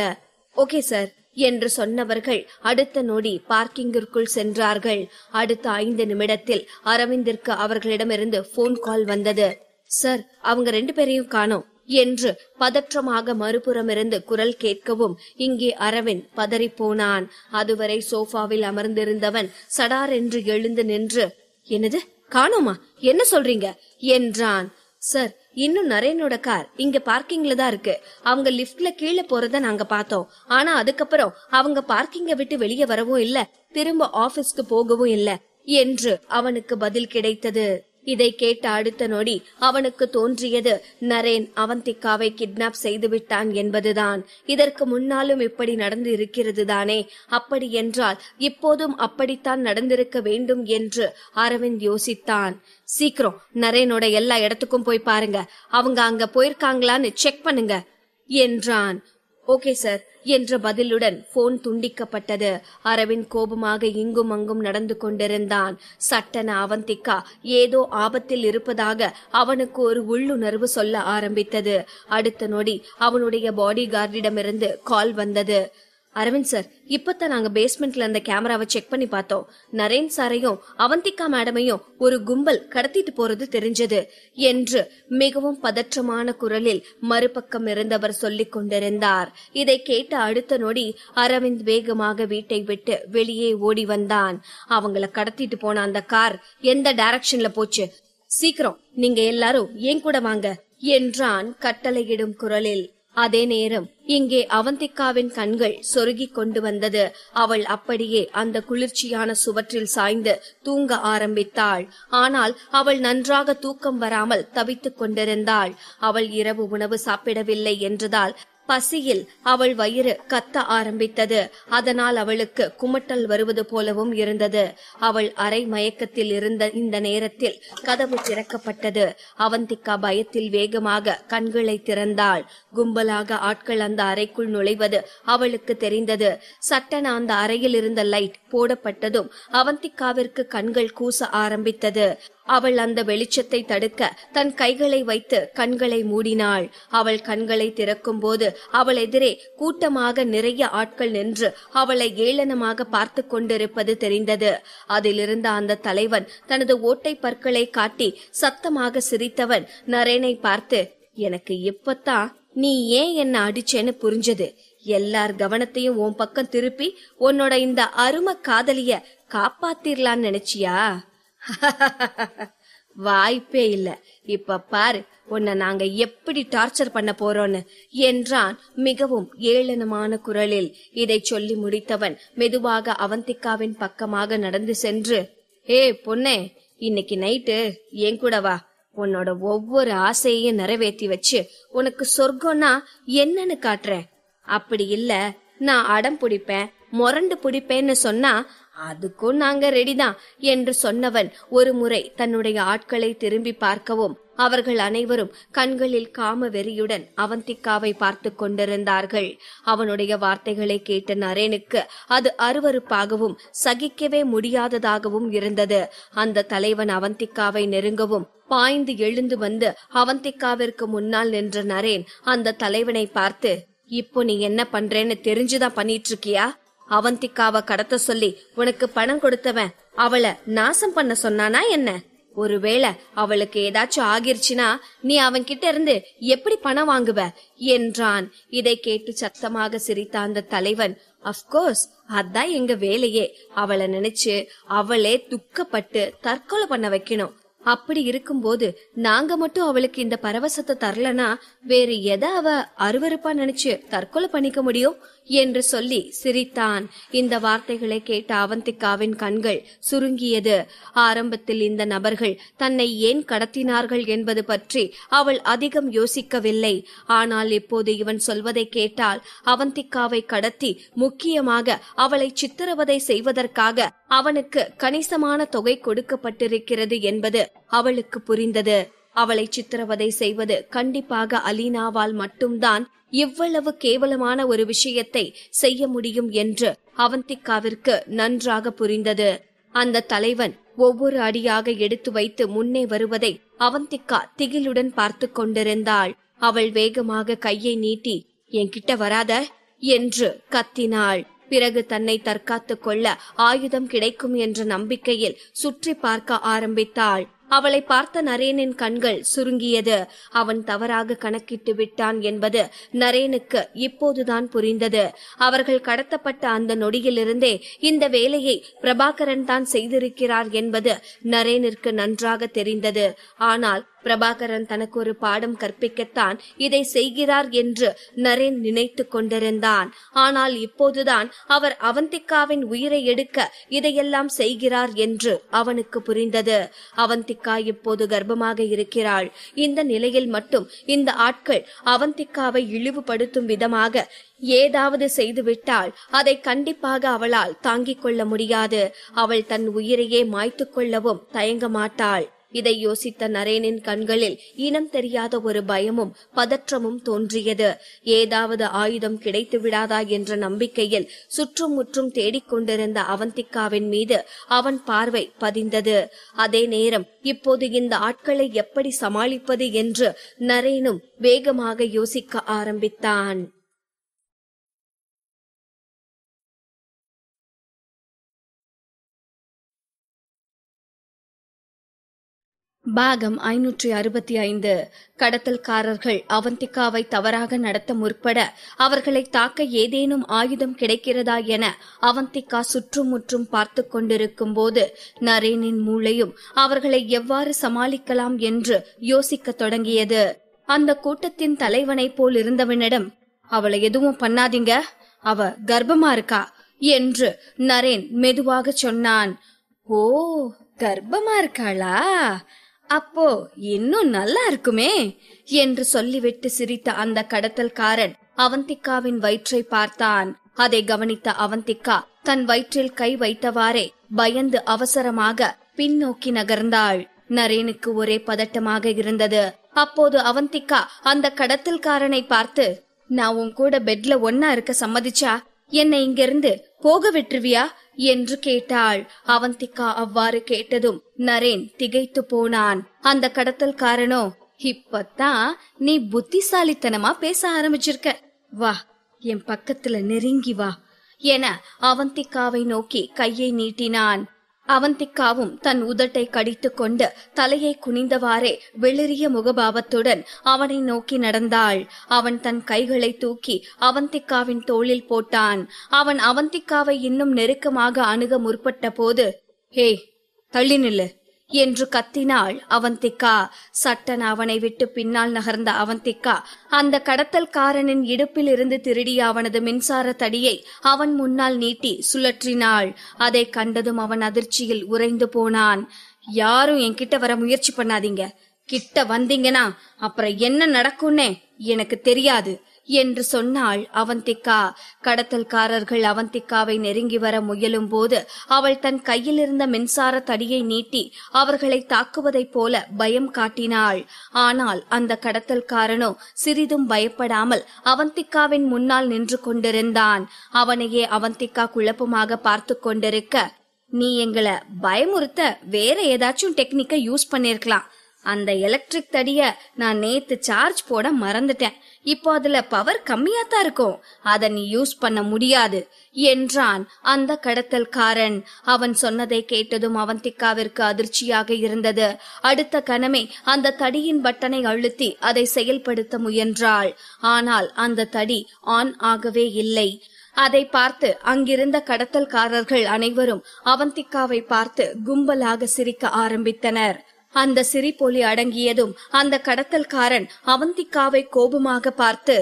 ஓகே சார் என்று சொன்னவர்கள் அடுத்த நொடி பார்க்கிங்கிற்குள் சென்றார்கள். அடுத்த 5 நிமிடத்தில் அரவிந்திற்கு அவர்களிடமிருந்து போன் கால் வந்தது. சார், அவங்க 2 பேரையும் காணோம் என்று பதற்றமாக மறுபுறமிருந்து குரல் கேட்கவும் இங்கே அரவிந்த் பதறிப்போனான். அதுவரை சோஃபாவில் அமர்ந்திருந்தவன் சடார் என்று எழுந்து நின்று, என்னது காணோமா, என்ன சொல்றீங்க என்றான். சார், இன்னும் நரேனோட கார் இங்க பார்க்கிங்ல தான் இருக்கு. அவங்க லிப்ட்ல கீழே போறத நாங்க பார்த்தோம். ஆனா அதுக்கப்புறம் அவங்க பார்க்கிங்க விட்டு வெளியே வரவும் இல்ல, திரும்ப ஆபீஸ்க்கு போகவும் இல்ல என்று அவனுக்கு பதில் கிடைத்தது. இதை கேட்ட அடுத்த நொடி அவனுக்கு தோன்றியது நரேன் அவந்திகாவை கிட்னாப் செய்து விட்டான் என்பதுதான். இதற்கு முன்னாலும் இப்படி நடந்து இருக்கிறது தானே? அப்படி என்றால் இப்போதும் அப்படித்தான் நடந்திருக்க வேண்டும் என்று அரவிந்த் யோசித்தான். சீக்கிரம் நரேனோட எல்லா இடத்துக்கும் போய் பாருங்க, அவங்க அங்க போயிருக்காங்களான்னு செக் பண்ணுங்க என்றான். ஓகே சார் என்ற பதிலுடன் போன் துண்டிக்கப்பட்டது. அரவிந்த் கோபமாக இங்கும் அங்கும் நடந்து கொண்டிருந்தான். சட்டென அவந்திகா ஏதோ ஆபத்தில் இருப்பதாக அவனுக்கு ஒரு உள்ளுணர்வு சொல்ல ஆரம்பித்தது. அடுத்த நொடி அவனுடைய பாடி கார்டிடமிருந்து கால் வந்தது. அரவிந்த் சார், இப்பதான் நாங்க பேஸ்மெண்ட்ல அந்த கேமராவை செக் பண்ணி பார்த்தோம். நரேன் சாரையும் அவந்திகா மேடமையும் ஒரு கும்பல் கடத்திட்டு போறது தெரிஞ்சது என்று மிகவும் பதற்றமான குரலில் மறுபக்கம் இருந்தவர் சொல்லிக் கொண்டிருந்தார். இதை கேட்ட அடுத்த நொடி அரவிந்த் வேகமாக வீட்டை விட்டு வெளியே ஓடி வந்தான். அவங்கள கடத்திட்டு போன அந்த கார் எந்த டைரக்ஷன்ல போச்சு? சீக்கிரம் நீங்க எல்லாரும் ஏன் கூட வாங்க என்றான் கட்டளையிடும் குரலில். அதே நேரம் இங்கே அவந்திகாவின் கண்கள் சொருகிக் கொண்டு வந்தது. அவள் அப்படியே அந்த குளிர்ச்சியான சுவற்றில் சாய்ந்து தூங்க ஆரம்பித்தாள். ஆனால் அவள் நன்றாக தூக்கம் வராமல் தவித்துக் கொண்டிருந்தாள். அவள் இரவு உணவு சாப்பிடவில்லை என்றதால் பசியில் அவள் வயிறு கத்த ஆரம்பித்தது. அதனால் அவளுக்கு குமட்டல் வருவது போலவும் இருந்தது. அவள் அரை மயக்கத்தில் இருந்த இந்த நேரத்தில் கதவு திறக்கப்பட்டது. அவந்திகா பயத்தில் வேகமாக கண்களை திறந்தாள். கும்பலாக ஆட்கள் அந்த அறைக்குள் நுழைவது அவளுக்கு தெரிந்தது. சட்டென அந்த அறையில் இருந்த லைட் போடப்பட்டதும் அவந்திகாவிற்கு கண்கள் கூச ஆரம்பித்தது. அவள் அந்த வெளிச்சத்தை தடுக்க தன் கைகளை வைத்து கண்களை மூடினாள். அவள் கண்களை திறக்கும் போது அவள் எதிரே கூட்டமாக நிறைய ஆட்கள் நின்று அவளை ஏளனமாக பார்த்து கொண்டிருப்பது தெரிந்தது. அதிலிருந்த அந்த தலைவன் தனது ஓட்டை பற்களை காட்டி சத்தமாக சிரித்தவன் நரேனை பார்த்து, எனக்கு இப்பத்தான் நீ ஏன் என்ன அடிச்சேன்னு புரிஞ்சது. எல்லார் கவனத்தையும் உன் பக்கம் திருப்பி உன்னோட இந்த அருமை காதலிய காப்பாத்திரலான்னு நினைச்சியா? வாய்ப்பே இல்ல. இப்ப பாரு உன்னை நாங்க எப்படி டார்ச்சர் பண்ண போறோன்னு என்றான் மிகவும் ஏளனமான குரலில். இதை சொல்லி முடித்தவன் மெதுவாக அவந்திகாவின் பக்கமாக நடந்து சென்று, ஏ பொண்ணே, இன்னைக்கு நைட்டு என் கூட வா. உன்னோட ஒவ்வொரு ஆசையையும் நிறைவேற்றி வச்சு உனக்கு சொர்க்கம்னா என்னன்னு காட்டுறேன். அப்படி இல்ல நான் அடம் பிடிப்பேன் முரண்டு பிடிப்பேன்னு சொன்னா அதுக்கும் நாங்க ரெடிதான் என்று சொன்னவன் ஒரு முறை தன்னுடைய ஆட்களை திரும்பி பார்க்கவும் அவர்கள் அனைவரும் கண்களில் காம வெறியுடன் அவந்திக்காவை பார்த்து கொண்டிருந்தார்கள். அவனுடைய வார்த்தைகளை கேட்ட நரேனுக்கு அது அருவருப்பாகவும் சகிக்கவே முடியாததாகவும் இருந்தது. அந்த தலைவன் அவந்திக்காவை நெருங்கவும் பாய்ந்து எழுந்து வந்து அவந்திக்காவிற்கு முன்னால் நின்ற நரேன் அந்த தலைவனை பார்த்து, இப்போ நீ என்ன பண்றேன்னு தெரிஞ்சுதான் பண்ணிட்டு இருக்கியா? அவந்திக்காவை கடத்த சொல்லி உனக்கு பணம் கொடுத்தவன் அவளை நாசம் பண்ண சொன்னானா என்ன? ஒருவேளை அவளுக்கு ஏதாச்சும் ஆகிருச்சுனா நீ அவன் கிட்ட இருந்து எப்படி பணம் வாங்குவ என்றான். இதை கேட்டு சத்தமாக சிரித்த அந்த தலைவன், அப்கோர்ஸ் அதான் எங்க வேலையே. அவளை நினைச்சு அவளே துக்கப்பட்டு தற்கொலை பண்ண வைக்கணும். அப்படி இருக்கும்போது நாங்க மட்டும் அவளுக்கு இந்த பரவசத்தை தரலனா வேறு எதை அவ அருவருப்பா நினைச்சு தற்கொலை பண்ணிக்க முடியும் என்று சொல்லி சிரித்தான். இந்த வார்த்தைகளை கேட்ட அவந்திக்காவின் கண்கள் சுருங்கியது. ஆரம்பத்தில் இந்த நபர்கள் தன்னை ஏன் கடத்தினார்கள் என்பது பற்றி அவள் அதிகம் யோசிக்கவில்லை. ஆனால் இப்போது இவன் சொல்வதை கேட்டால் அவந்திக்காவை கடத்தி முக்கியமாக அவளை சித்திரவதை செய்வதற்காக அவனுக்கு கணிசமான தொகை கொடுக்கப்பட்டிருக்கிறது என்பது அவளுக்கு புரிந்தது. அவளை சித்திரவதை செய்வது கண்டிப்பாக அலீனாவால் மட்டும்தான் இவ்வளவு கேவலமான ஒரு விஷயத்தை செய்ய முடியும் என்று அவந்திக்காவிற்கு நன்றாக புரிந்தது. அந்த தலைவன் ஒவ்வொரு அடியாக எடுத்து வைத்து முன்னே வருவதை அவந்திக்கா திகிலுடன் பார்த்து கொண்டிருந்தாள். அவள் வேகமாக கையை நீட்டி, என்கிட்ட வராத என்று கத்தினாள். பிறகு தன்னை தற்காத்துக் கொள்ள ஆயுதம் கிடைக்கும் என்ற நம்பிக்கையில் சுற்றி பார்க்க ஆரம்பித்தாள். அவளை பார்த்த நரேனின் கண்கள் சுருங்கியது. அவன் தவறாக கணக்கிட்டு விட்டான் என்பது நரேனுக்கு இப்போதுதான் புரிந்தது. அவர்கள் கடத்தப்பட்ட அந்த நொடியிலிருந்தே இந்த வேலையை பிரபாகரன் தான் செய்திருக்கிறார் என்பது நரேனிற்கு நன்றாக தெரிந்தது. ஆனால் பிரபாகரன் தனக்கு ஒரு பாடம் கற்பிக்கத்தான் இதை செய்கிறார் என்று நரேன் நினைத்து கொண்டிருந்தான். ஆனால் இப்போதுதான் அவர் அவந்திக்காவின் உயிரை எடுக்க இதையெல்லாம் செய்கிறார் என்று அவனுக்கு புரிந்தது. அவந்திக்கா இப்போது கர்ப்பமாக இருக்கிறாள். இந்த நிலையில் மட்டும் இந்த ஆட்கள் அவந்திக்காவை இழிவுபடுத்தும் விதமாக ஏதாவது செய்துவிட்டால் அதை கண்டிப்பாக அவளால் தாங்கிக் கொள்ள முடியாது. அவள் தன் உயிரையே மாய்த்து கொள்ளவும் தயங்க மாட்டாள். இதை யோசித்த நரேனின் கண்களில் இனம் தெரியாத ஒரு பயமும் பதற்றமும் தோன்றியது. ஏதாவது ஆயுதம் கிடைத்து விடாதா என்ற நம்பிக்கையில் சுற்றும் முற்றும் தேடிக்கொண்டிருந்த அவந்திக்காவின் மீது அவன் பார்வை பதிந்தது. அதே நேரம் இப்போது இந்த ஆட்களை எப்படி சமாளிப்பது என்று நரேனும் வேகமாக யோசிக்க ஆரம்பித்தான். பாகம் 565. கடத்தல்காரர்கள் அவந்திக்காவை தவறாக நடத்த முற்பட அவர்களை தாக்க ஏதேனும் ஆயுதம் கிடைக்கிறதா என அவந்திக்கா சுற்றும் முற்றும் பார்த்து கொண்டிருக்கும் போது நரேனின் மூளையும் அவர்களை எவ்வாறு சமாளிக்கலாம் என்று யோசிக்க தொடங்கியது. அந்த கூட்டத்தின் தலைவனை போல் இருந்தவனிடம், அவளை எதுவும் பண்ணாதீங்க, அவ கர்ப்பமா இருக்கா என்று நரேன் மெதுவாக சொன்னான். ஓ, கர்ப்பமா இருக்காளா? அப்போ இன்னும் நல்லா இருக்குமே என்று சொல்லிவிட்டு சிரித்த அந்த கடத்தல்காரன் அவந்திக்காவின் வயிற்றை பார்த்தான். அதை கவனித்த அவந்திக்கா தன் வயிற்றில் கை வைத்தவாறே பயந்து அவசரமாக பின்னோக்கி நகர்ந்தாள். நரேனுக்கு ஒரே பதட்டமாக இருந்தது. அப்போது அவந்திக்கா அந்த கடத்தல்காரனை பார்த்து, நான் உன் கூட பெட்ல ஒன்னா இருக்க சம்மதிச்சா என்னை இங்கிருந்து போக விட்டுருவியா என்று கேட்டாள். அவந்திக்கா அவ்வாறு கேட்டதும் நரேன் திகைத்து போனான். அந்த கடத்தல்காரனோ, இப்பத்தான் நீ புத்திசாலித்தனமா பேச ஆரம்பிச்சிருக்க, வா என் பக்கத்துல நெருங்கி வா என அவந்திக்காவை நோக்கி கையை நீட்டினான். அவந்திக்காவும் தன் உதட்டை கடித்து கொண்டு தலையை குனிந்தவாறே வெளிரிய முகபாவத்துடன் அவனை நோக்கி நடந்தாள். அவன் தன் கைகளை தூக்கி அவந்திக்காவின் தோளில் போட்டான். அவன் அவந்திக்காவை இன்னும் நெருக்கமாக அணுக முற்பட்ட போது, ஹே தள்ளி நில்லு என்று கத்தினாள் அவந்திக்கா. சட்டன் அவனை விட்டு பின்னால் நகர்ந்த அவந்திக்கா அந்த கடத்தல்காரனின் இடுப்பில் இருந்து திருடிய அவனது மின்சார தடியை அவன் முன்னால் நீட்டி சுழற்றினாள். அதை கண்டதும் அவன் அதிர்ச்சியில் உறைந்து போனான். யாரும் என்கிட்ட வர முயற்சி பண்ணாதீங்க, கிட்ட வந்தீங்கன்னா அப்புறம் என்ன நடக்கும்னே எனக்கு தெரியாது என்று சொன்னாள் அவந்திகா. கடத்தல்காரர்கள் அவந்திகாவை நெருங்கி வர முயலும் போது அவள் தன் கையில் இருந்த மின்சார தடியை நீட்டி அவர்களை தாக்குவதைப் போல பயம் காட்டினாள். ஆனால் அந்த கடத்தல்காரனோ சிறிதும் பயப்படாமல் அவந்திகாவின் முன்னால் நின்று கொண்டிருந்தான். அவனையே அவந்திகா குழப்பமாக பார்த்து கொண்டிருக்க, நீ எங்களை பயமுறுத்த வேற ஏதாச்சும் டெக்னிக்கை யூஸ் பண்ணிருக்கலாம். அந்த எலக்ட்ரிக் தடிய நான் நேத்து சார்ஜ் போட மறந்துட்டேன். இப்போ அதுல பவர் கம்மியாத்தான் இருக்கும். அத நீ யூஸ் பண்ண முடியாது என்றான் அந்த கடத்தல்காரன். அவன் சொன்னதை கேட்டதும் அவந்திகாவிற்கு அதிர்ச்சியாக இருந்தது. அடுத்த கணமே அந்த தடியின் பட்டனை அழுத்தி அதை செயல்படுத்த முயன்றாள். ஆனால் அந்த தடி ஆன் ஆகவே இல்லை. அதை பார்த்து அங்கிருந்த கடத்தல்காரர்கள் அனைவரும் அவந்திகாவை பார்த்து கும்பலாக சிரிக்க ஆரம்பித்தனர். அந்த சிரிப்பொலி அடங்கியதும் அந்த கடத்தல்காரன் அவந்திகாவை கோபமாக பார்த்து,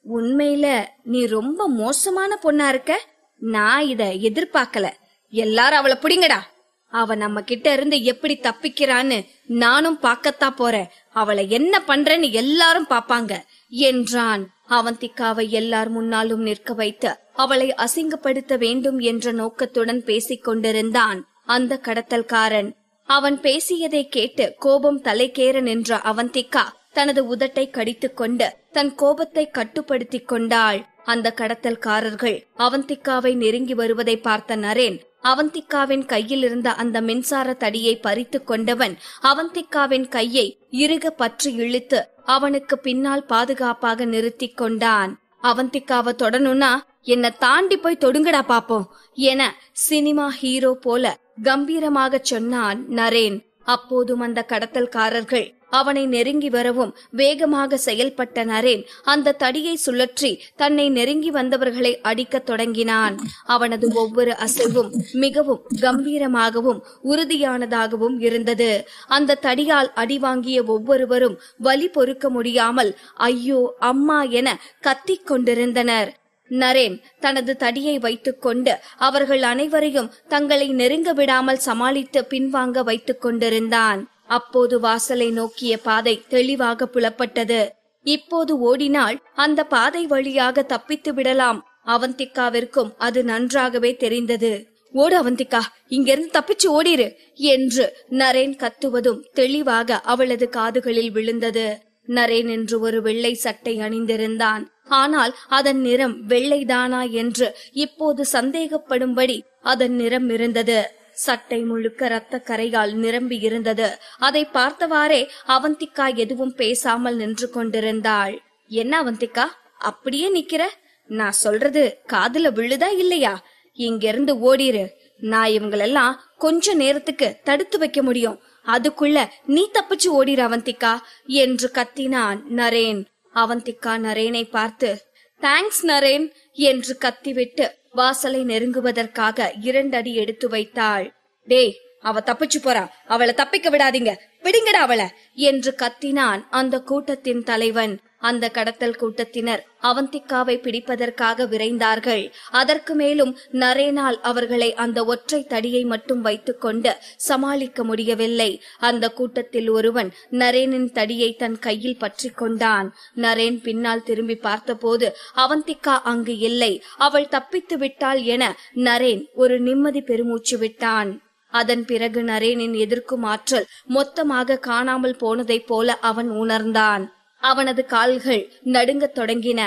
உண்மையில நீ ரொம்ப மோசமான பொண்ணா இருக்க. நான் இத எதிர்பார்க்கல. எல்லாரும் அவளை புடிங்கடா. அவ நம்ம கிட்ட இருந்து எப்படி தப்பிக்கிறான்னு நானும் பாக்கத்தான் போறேன். அவளை என்ன பண்றேன்னு எல்லாரும் பாப்பாங்க என்றான். அவந்திகாவை எல்லார் முன்னாலும் நிற்க வைத்து அவளை அசிங்கப்படுத்த வேண்டும் என்ற நோக்கத்துடன் பேசிக் கொண்டிருந்தான் அந்த கடத்தல்காரன். அவன் பேசியதை கேட்டு கோபம் தலைக்கேற நின்ற அவந்திகா தனது உதட்டை கடித்துக் கொண்டு தன் கோபத்தை கட்டுப்படுத்திக் கொண்டாள். அந்த கடத்தல்காரர்கள் அவந்திகாவை நெருங்கி வருவதை பார்த்த நரேன் அவந்திகாவின் கையில் இருந்த அந்த மின்சார தடியை பறித்து கொண்டவன் அவந்திகாவின் கையை இறுக பற்றி இழுத்து அவனுக்கு பின்னால் பாதுகாப்பாக நிறுத்தி கொண்டான். அவந்திகாவை தொடணும்னா என்ன தாண்டி போய் தொடுங்கடா பாப்போம் என சினிமா ஹீரோ போல கம்பீரமாக சொன்னான் நரேன். அப்போதும் அந்த கடத்தல்காரர்கள் அவனை நெருங்கி வரவும் வேகமாக செயல்பட்ட நரேன் அந்த தடியை சுழற்றி தன்னை நெருங்கி வந்தவர்களை அடிக்கத் தொடங்கினான். அவனது ஒவ்வொரு அசைவும் மிகவும் கம்பீரமாகவும் உறுதியானதாகவும் இருந்தது. அந்த தடியால் அடி வாங்கிய ஒவ்வொருவரும் வலி பொறுக்க முடியாமல் ஐயோ அம்மா என கத்திக் கொண்டிருந்தனர். நரேன் தனது தடியை வைத்துக் கொண்டு அவர்கள் அனைவரையும் தங்களை நெருங்க விடாமல் சமாளித்து பின்வாங்க வைத்துக் கொண்டிருந்தான். அப்போது வாசலை நோக்கிய பாதை தெளிவாக புலப்பட்டது. இப்போது ஓடினால் அந்த பாதை வழியாக தப்பித்து விடலாம். அவந்திகாவிற்கும் அது நன்றாகவே தெரிந்தது. ஓடு அவந்திகா, இங்கிருந்து தப்பிச்சு ஓடிரு என்று நரேன் கத்துவதும் தெளிவாக அவளது காதுகளில் விழுந்தது. நரேன் என்று ஒரு வெள்ளை சட்டை அணிந்திருந்தான். ஆனால் அதன் நிறம் வெள்ளைதானா என்று இப்போது சந்தேகப்படும்படி அதன் நிறம் இருந்தது. சட்டை முழுக்க இரத்த கரையால் நிரம்பி இருந்தது. அதை பார்த்தவாறே அவந்திகா எதுவும் பேசாமல் நின்று கொண்டிருந்தாள். என்ன அவந்திகா, அப்படியே நிக்கிற? நான் சொல்றது காதுல விழுதா இல்லையா? இங்கிருந்து ஓடிரு. நான் இவங்களெல்லாம் கொஞ்ச நேரத்துக்கு தடுத்து வைக்க முடியும். அதுக்குள்ள நீ தப்பிச்சு ஓடிரு அவந்திகா என்று கத்தினான் நரேன். அவந்திகா நரேனை பார்த்து தேங்க்ஸ் நரேன் என்று கத்திவிட்டு வாசலை நெருங்குவதற்காக 2 அடி எடுத்து வைத்தாள். டேய், அவ தப்பிச்சு போறா, அவளை தப்பிக்க விடாதீங்க, விடுங்கடா அவளை என்று கத்தினான் அந்த கூட்டத்தின் தலைவன். அந்த கடத்தல் கூட்டத்தினர் அவந்திகாவை பிடிப்பதற்காக விரைந்தார்கள். அதற்கு மேலும் நரேனால் அவர்களை அந்த ஒற்றை தடியை மட்டும் வைத்துக் கொண்டு சமாளிக்க முடியவில்லை. அந்த கூட்டத்தில் ஒருவன் நரேனின் தடியை தன் கையில் பற்றி கொண்டான். நரேன் பின்னால் திரும்பி பார்த்தபோது அவந்திகா அங்கு இல்லை. அவள் தப்பித்து விட்டாள் என நரேன் ஒரு நிம்மதி பெருமூச்சு விட்டான். அதன் பிறகு நரேனின் எதிர்க்கும் ஆற்றல் மொத்தமாக காணாமல் போனதைப் போல அவன் உணர்ந்தான். அவனது கால்கள் நடுங்கத் தொடங்கின.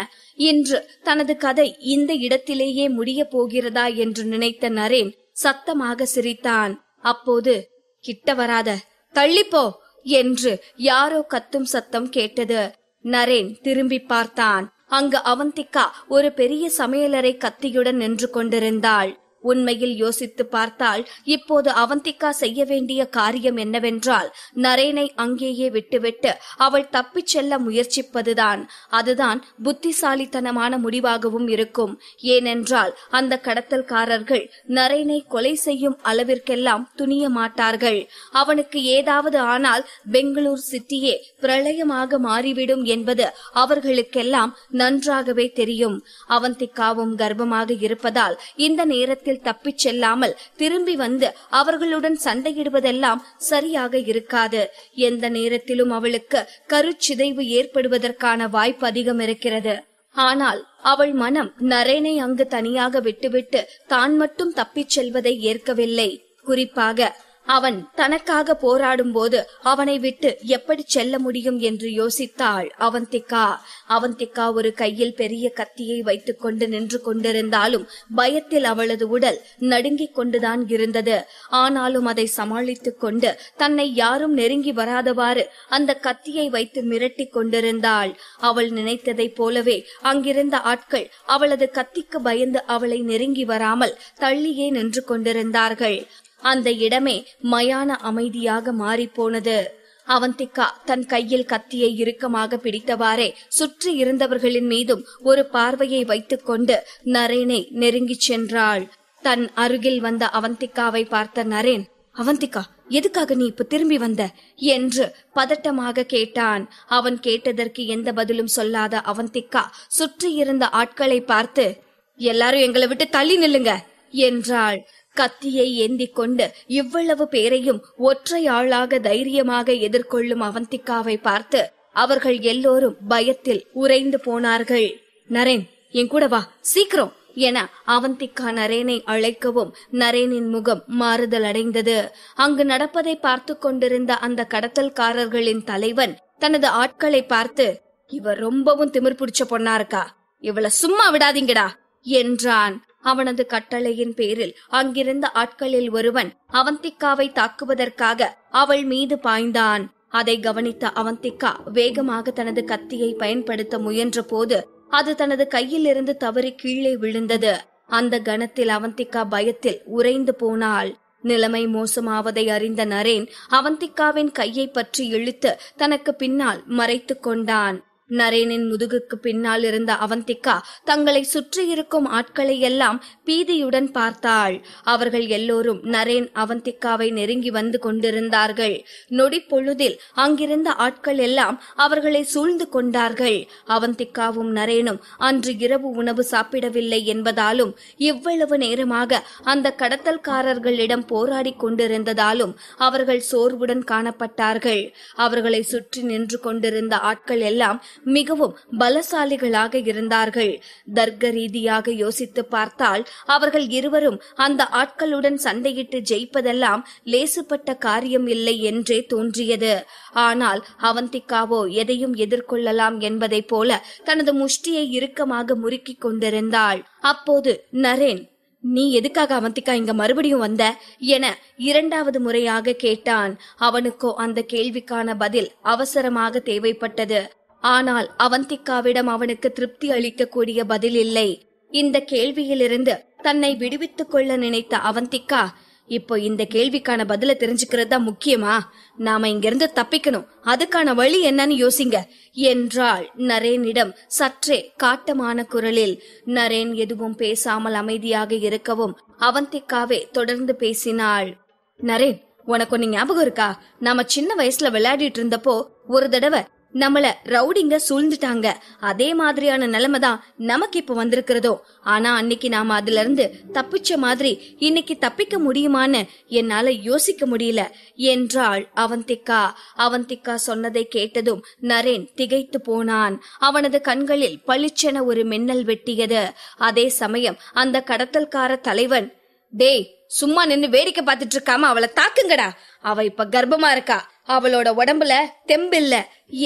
இன்று தனது கதை இந்த இடத்திலேயே முடிய போகிறதா என்று நினைத்த நரேன் சத்தமாக சிரித்தான். அப்போது கிட்ட வராத, தள்ளிப்போ என்று யாரோ கத்தும் சத்தம் கேட்டது. நரேன் திரும்பி பார்த்தான். அங்கு அவந்திகா ஒரு பெரிய சமையலறை கத்தியுடன் நின்று கொண்டிருந்தாள். உண்மையில் யோசித்து பார்த்தால் இப்போது அவந்திகா செய்ய வேண்டிய காரியம் என்னவென்றால் நரேனை அங்கேயே விட்டுவிட்டு அவள் தப்பிச் செல்ல முயற்சிப்பதுதான். அதுதான் புத்திசாலித்தனமான முடிவாகவும் இருக்கும். ஏனென்றால் அந்த கடத்தல்காரர்கள் நரேனை கொலை செய்யும் அளவிற்கெல்லாம் துணிய மாட்டார்கள். அவனுக்கு ஏதாவது ஆனால் பெங்களூர் சிட்டியே பிரளயமாக மாறிவிடும் என்பது அவர்களுக்கெல்லாம் நன்றாகவே தெரியும். அவந்திகாவும் கர்ப்பமாக இருப்பதால் இந்த நேரத்தில் தப்பிச் செல்லாமல் திரும்பி வந்து அவர்களுடன் சண்டையிடுவதெல்லாம் சரியாக இருக்காது. எந்த நேரத்திலும் அவளுக்கு கருச்சிதைவு ஏற்படுவதற்கான வாய்ப்பு அதிகம் இருக்கிறது. ஆனால் அவள் மனம் நரேனை அங்கு தனியாக விட்டுவிட்டு தான் மட்டும் தப்பிச் செல்வதை ஏற்கவில்லை. குறிப்பாக அவன் தனக்காக போராடும் போது அவனை விட்டு எப்படி செல்ல முடியும் என்று யோசித்தாள் அவந்திகா. அவந்திகா ஒரு கையில் பெரிய கத்தியை வைத்துக் கொண்டு நின்று கொண்டிருந்தாலும் பயத்தில் அவளது உடல் நடுங்கிக் கொண்டுதான் இருந்தது. ஆனாலும் அதை சமாளித்துக் கொண்டு தன்னை யாரும் நெருங்கி வராதவாறு அந்த கத்தியை வைத்து மிரட்டி கொண்டிருந்தாள். அவள் நினைத்ததைப் போலவே அங்கிருந்த ஆட்கள் அவளது கத்திக்கு பயந்து அவளை நெருங்கி வராமல் தள்ளியே நின்று கொண்டிருந்தார்கள். அந்த இடமே மயான அமைதியாக மாறிப்போனது. அவந்திகா தன் கையில் கத்தியை இறுக்கமாக பிடித்தவாறே சுற்றி இருந்தவர்களின் மீதும் ஒரு பார்வையை வைத்துக் கொண்டு நரேனை நெருங்கிச் சென்றாள். தன் அருகில் வந்த அவந்திகாவை பார்த்த நரேன், அவந்திகா, எதுக்காக நீ இப்ப திரும்பி வந்த என்று பதட்டமாக கேட்டான். அவன் கேட்டதற்கு எந்த பதிலும் சொல்லாத அவந்திகா சுற்றி இருந்த ஆட்களை பார்த்து, எல்லாரும் எங்களை விட்டு தள்ளி நில்லுங்க என்றாள். கத்தியை ஏந்தி கொண்டு இவ்வளவு பேரையும் ஒற்றை ஆளாக தைரியமாக எதிர்கொள்ளும் அவந்திகாவை பார்த்து அவர்கள் எல்லோரும் பயத்தில் உறைந்து போனார்கள். நரேன், என் கூட வா, சீக்கிரம் என அவந்திகா நரேனை அழைக்கவும் நரேனின் முகம் மாறுதல் அடைந்தது. அங்கு நடப்பதை பார்த்து கொண்டிருந்த அந்த கடத்தல்காரர்களின் தலைவன் தனது ஆட்களை பார்த்து, இவ ரொம்பவும் திமிர் பிடிச்ச பொண்ணா இருக்கா, இவள சும்மா விடாதீங்கடா என்றான். அவனது கட்டளையின் பேரில் அங்கிருந்த ஆட்களில் ஒருவன் அவந்திகாவை தாக்குவதற்காக அவள் மீது பாய்ந்தான். அதை கவனித்த அவந்திகா வேகமாக தனது கத்தியை பயன்படுத்த முயன்ற போது அது தனது கையில் இருந்து தவறி கீழே விழுந்தது. அந்த கணத்தில் அவந்திகா பயத்தில் உறைந்து போனாள். நிலைமை மோசமாவதை அறிந்த நரேன் அவந்திகாவின் கையை பற்றி இழுத்து தனக்கு பின்னால் மறைத்து கொண்டான். நரேனின் முதுகுக்கு பின்னால் இருந்த அவந்திகா தங்களை சுற்றி இருக்கும் ஆட்களை எல்லாம் பீதியுடன் பார்த்தாள். அவர்கள் எல்லோரும் நரேன் அவந்திகாவை நெருங்கி வந்து கொண்டிருந்தார்கள். நொடி பொழுதில் அங்கிருந்த ஆட்கள் எல்லாம் அவர்களை சூழ்ந்து கொண்டார்கள். அவந்திகாவும் நரேனும் அன்று இரவு உணவு சாப்பிடவில்லை என்பதாலும் இவ்வளவு நேரமாக அந்த கடத்தல்காரர்களிடம் போராடி கொண்டிருந்ததாலும் அவர்கள் சோர்வுடன் காணப்பட்டார்கள். அவர்களை சுற்றி நின்று கொண்டிருந்த ஆட்கள் எல்லாம் மிகவும் பலசாலிகளாக இருந்தார்கள். தர்க்க ரீதியாக யோசித்து பார்த்தால் அவர்கள் இருவரும் அந்த ஆட்களுடன் சண்டையிட்டு ஜெயிப்பதெல்லாம் லேசுப்பட்ட காரியம் இல்லை என்றே தோன்றியது. ஆனால் அவந்திகாவோ எதையும் எதிர்கொள்ளலாம் என்பதை போல தனது முஷ்டியை இறுக்கமாக முறுக்கிக் கொண்டிருந்தாள். அப்போது நரேன், நீ எதுக்காக அவந்திகா இங்க மறுபடியும் வந்த என இரண்டாவது முறையாக கேட்டான். அவனுக்கோ அந்த கேள்விக்கான பதில் அவசரமாக தேவைப்பட்டது. ஆனால் அவந்திகாவிடம் அவனுக்கு திருப்தி அளிக்கக்கூடிய பதில் இல்லை. இந்த கேள்வியிலிருந்து தன்னை விடுவித்துக் கொள்ள நினைத்த அவந்திகா, இப்போ இந்த கேள்விக்கான பதில தெரிஞ்சுக்கிறது தான் முக்கியமா? நாம இங்கிருந்து தப்பிக்கணும், அதுக்கான வழி என்னன்னு யோசிங்க என்றாள் நரேனிடம் சற்றே காட்டமான குரலில். நரேன் எதுவும் பேசாமல் அமைதியாக இருக்கவும் அவந்திகாவே தொடர்ந்து பேசினாள். நரேன், உனக்கு ஒன்னு ஞாபகம் இருக்கா? நாம சின்ன வயசுல விளையாடிட்டு இருந்தப்போ ஒரு தடவை நம்மள ரவுடிங்க சூழ்ந்துட்டாங்க. அதே மாதிரியான நிலைமைதான் நமக்கு இப்ப வந்திருக்கிறதோ. ஆனா அன்னைக்கு நாம அதுல இருந்து தப்பிச்ச மாதிரி இன்னைக்கு தப்பிக்க முடியுமான்னு என்னால யோசிக்க முடியல என்றாள் அவந்திகா. அவந்திகா சொன்னதை கேட்டதும் நரேன் திகைத்து போனான். அவனது கண்களில் பளிச்சென ஒரு மின்னல் வெட்டியது. அதே சமயம் அந்த கடத்தல்கார தலைவன், டேய், சும்மா நின்னு வேடிக்கை பார்த்துட்டு இருக்காம அவளை தாக்குங்கடா, அவ இப்ப கர்ப்பமா இருக்கா, அவளோட உடம்புல தெம்பில்ல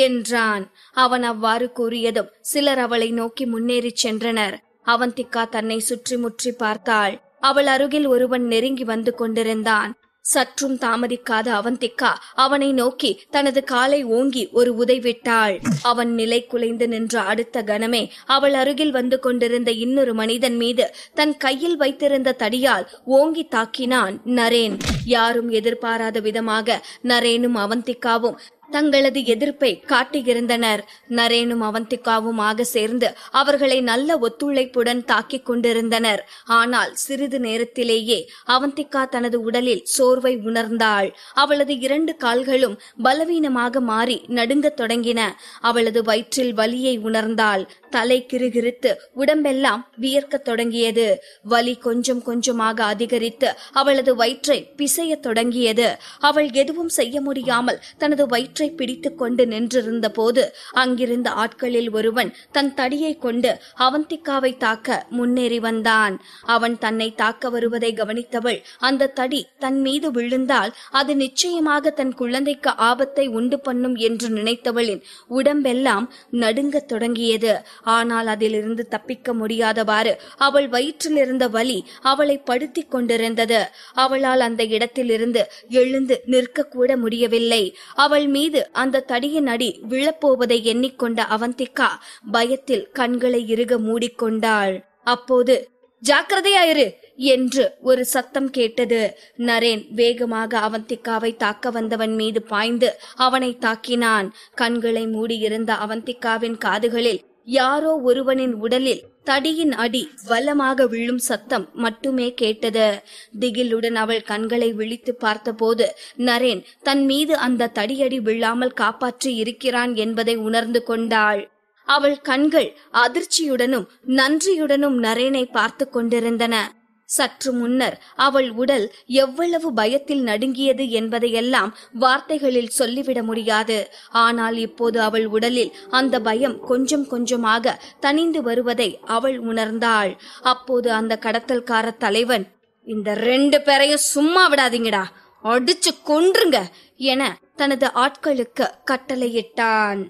என்றான். அவன் அவ்வாறு கூறியதும் சிலர் அவளை நோக்கி முன்னேறி சென்றனர். அவந்திகா தன்னை சுற்றி முற்றி பார்த்தாள். அவள் அருகில் ஒருவன் நெருங்கி வந்து கொண்டிருந்தான். சற்றும் தாமதிக்காத அவந்திகா அவனை நோக்கி தனது காலை ஓங்கி ஒரு உதை விட்டாள். அவன் நிலை குலைந்து நின்ற அடுத்த கணமே அவள் அருகில் வந்து கொண்டிருந்த இன்னொரு மனிதன் மீது தன் கையில் வைத்திருந்த தடியால் ஓங்கி தாக்கினான் நரேன். யாரும் எதிர்பாராத விதமாக நரேனும் அவந்திகாவும் தங்களது எதிர்ப்பை காட்டியிருந்தனர். நரேனும் அவந்திகாவும் ஆக சேர்ந்து அவர்களை நல்ல ஒத்துழைப்புடன் தாக்கிக் கொண்டிருந்தனர். ஆனால் சிறிது நேரத்திலேயே அவந்திகா தனது உடலில் சோர்வை உணர்ந்தாள். அவளது 2 கால்களும் பலவீனமாக மாறி நடுங்கத் தொடங்கின. அவளது வயிற்றில் வலியை உணர்ந்தாள். தலை கிறுகிறுத்து உடம்பெல்லாம் வியர்க்கத் தொடங்கியது. வலி கொஞ்சம் கொஞ்சமாக அதிகரித்து அவளது வயிற்றை பிசைய தொடங்கியது. அவள் எதுவும் செய்ய முடியாமல் தனது வயிற்றை கயிற்றை பிடித்து கொண்டு நின்றிருந்த போது அங்கிருந்த ஆட்களில் ஒருவன் தன் தடியை கொண்டு அவந்திகாவை தாக்க முன்னேறி வந்தான். அவன் தன்னை தாக்க வருவதை கவனித்தவள் அந்த தடி தன் மீது விழுந்தால் அது நிச்சயமாக தன் குழந்தைக்கு ஆபத்தை உண்டு பண்ணும் என்று நினைத்தவளின் உடம்பெல்லாம் நடுங்கத் தொடங்கியது. ஆனால் அதிலிருந்து தப்பிக்க முடியாதவாறு அவள் வயிற்றில் இருந்த வலி அவளை படுத்தி கொண்டிருந்தது. அவளால் அந்த இடத்திலிருந்து எழுந்து நிற்க கூட முடியவில்லை. அவள் மீது அந்த தடியின் அடி விழப்போவதை எண்ணிக்கொண்ட அவந்திகா பயத்தில் கண்களை இறுக மூடிக்கொண்டாள். அப்போது ஜாக்கிரதையாயிரு என்று ஒரு சத்தம் கேட்டது. நரேன் வேகமாக அவந்திகாவை தாக்க வந்தவன் மீது பாய்ந்து அவனை தாக்கினான். கண்களை மூடியிருந்த அவந்திகாவின் காதுகளில் யாரோ ஒருவனின் உடலில் தடியின் அடி பலமாக விழும் சத்தம் மட்டுமே கேட்டது. திகிலுடன் அவள் கண்களை விழித்து பார்த்தபோது நரேன் தன் மீது அந்த தடியடி விழாமல் காப்பாற்றி இருக்கிறான் என்பதை உணர்ந்து கொண்டாள். அவள் கண்கள் அதிர்ச்சியுடனும் நன்றியுடனும் நரேனை பார்த்து கொண்டிருந்தன. சற்று முன்னர் அவள் உடல் எவ்வளவு பயத்தில் நடுங்கியது என்பதையெல்லாம் வார்த்தைகளில் சொல்லிவிட முடியாது. ஆனால் இப்போது அவள் உடலில் அந்த பயம் கொஞ்சம் கொஞ்சமாக தணிந்து வருவதை அவள் உணர்ந்தாள். அப்போது அந்த கடத்தல்கார தலைவன், இந்த 2 பேரையும் சும்மா விடாதீங்கடா, அடிச்சு கொன்றுங்க என தனது ஆட்களுக்கு கட்டளையிட்டான்.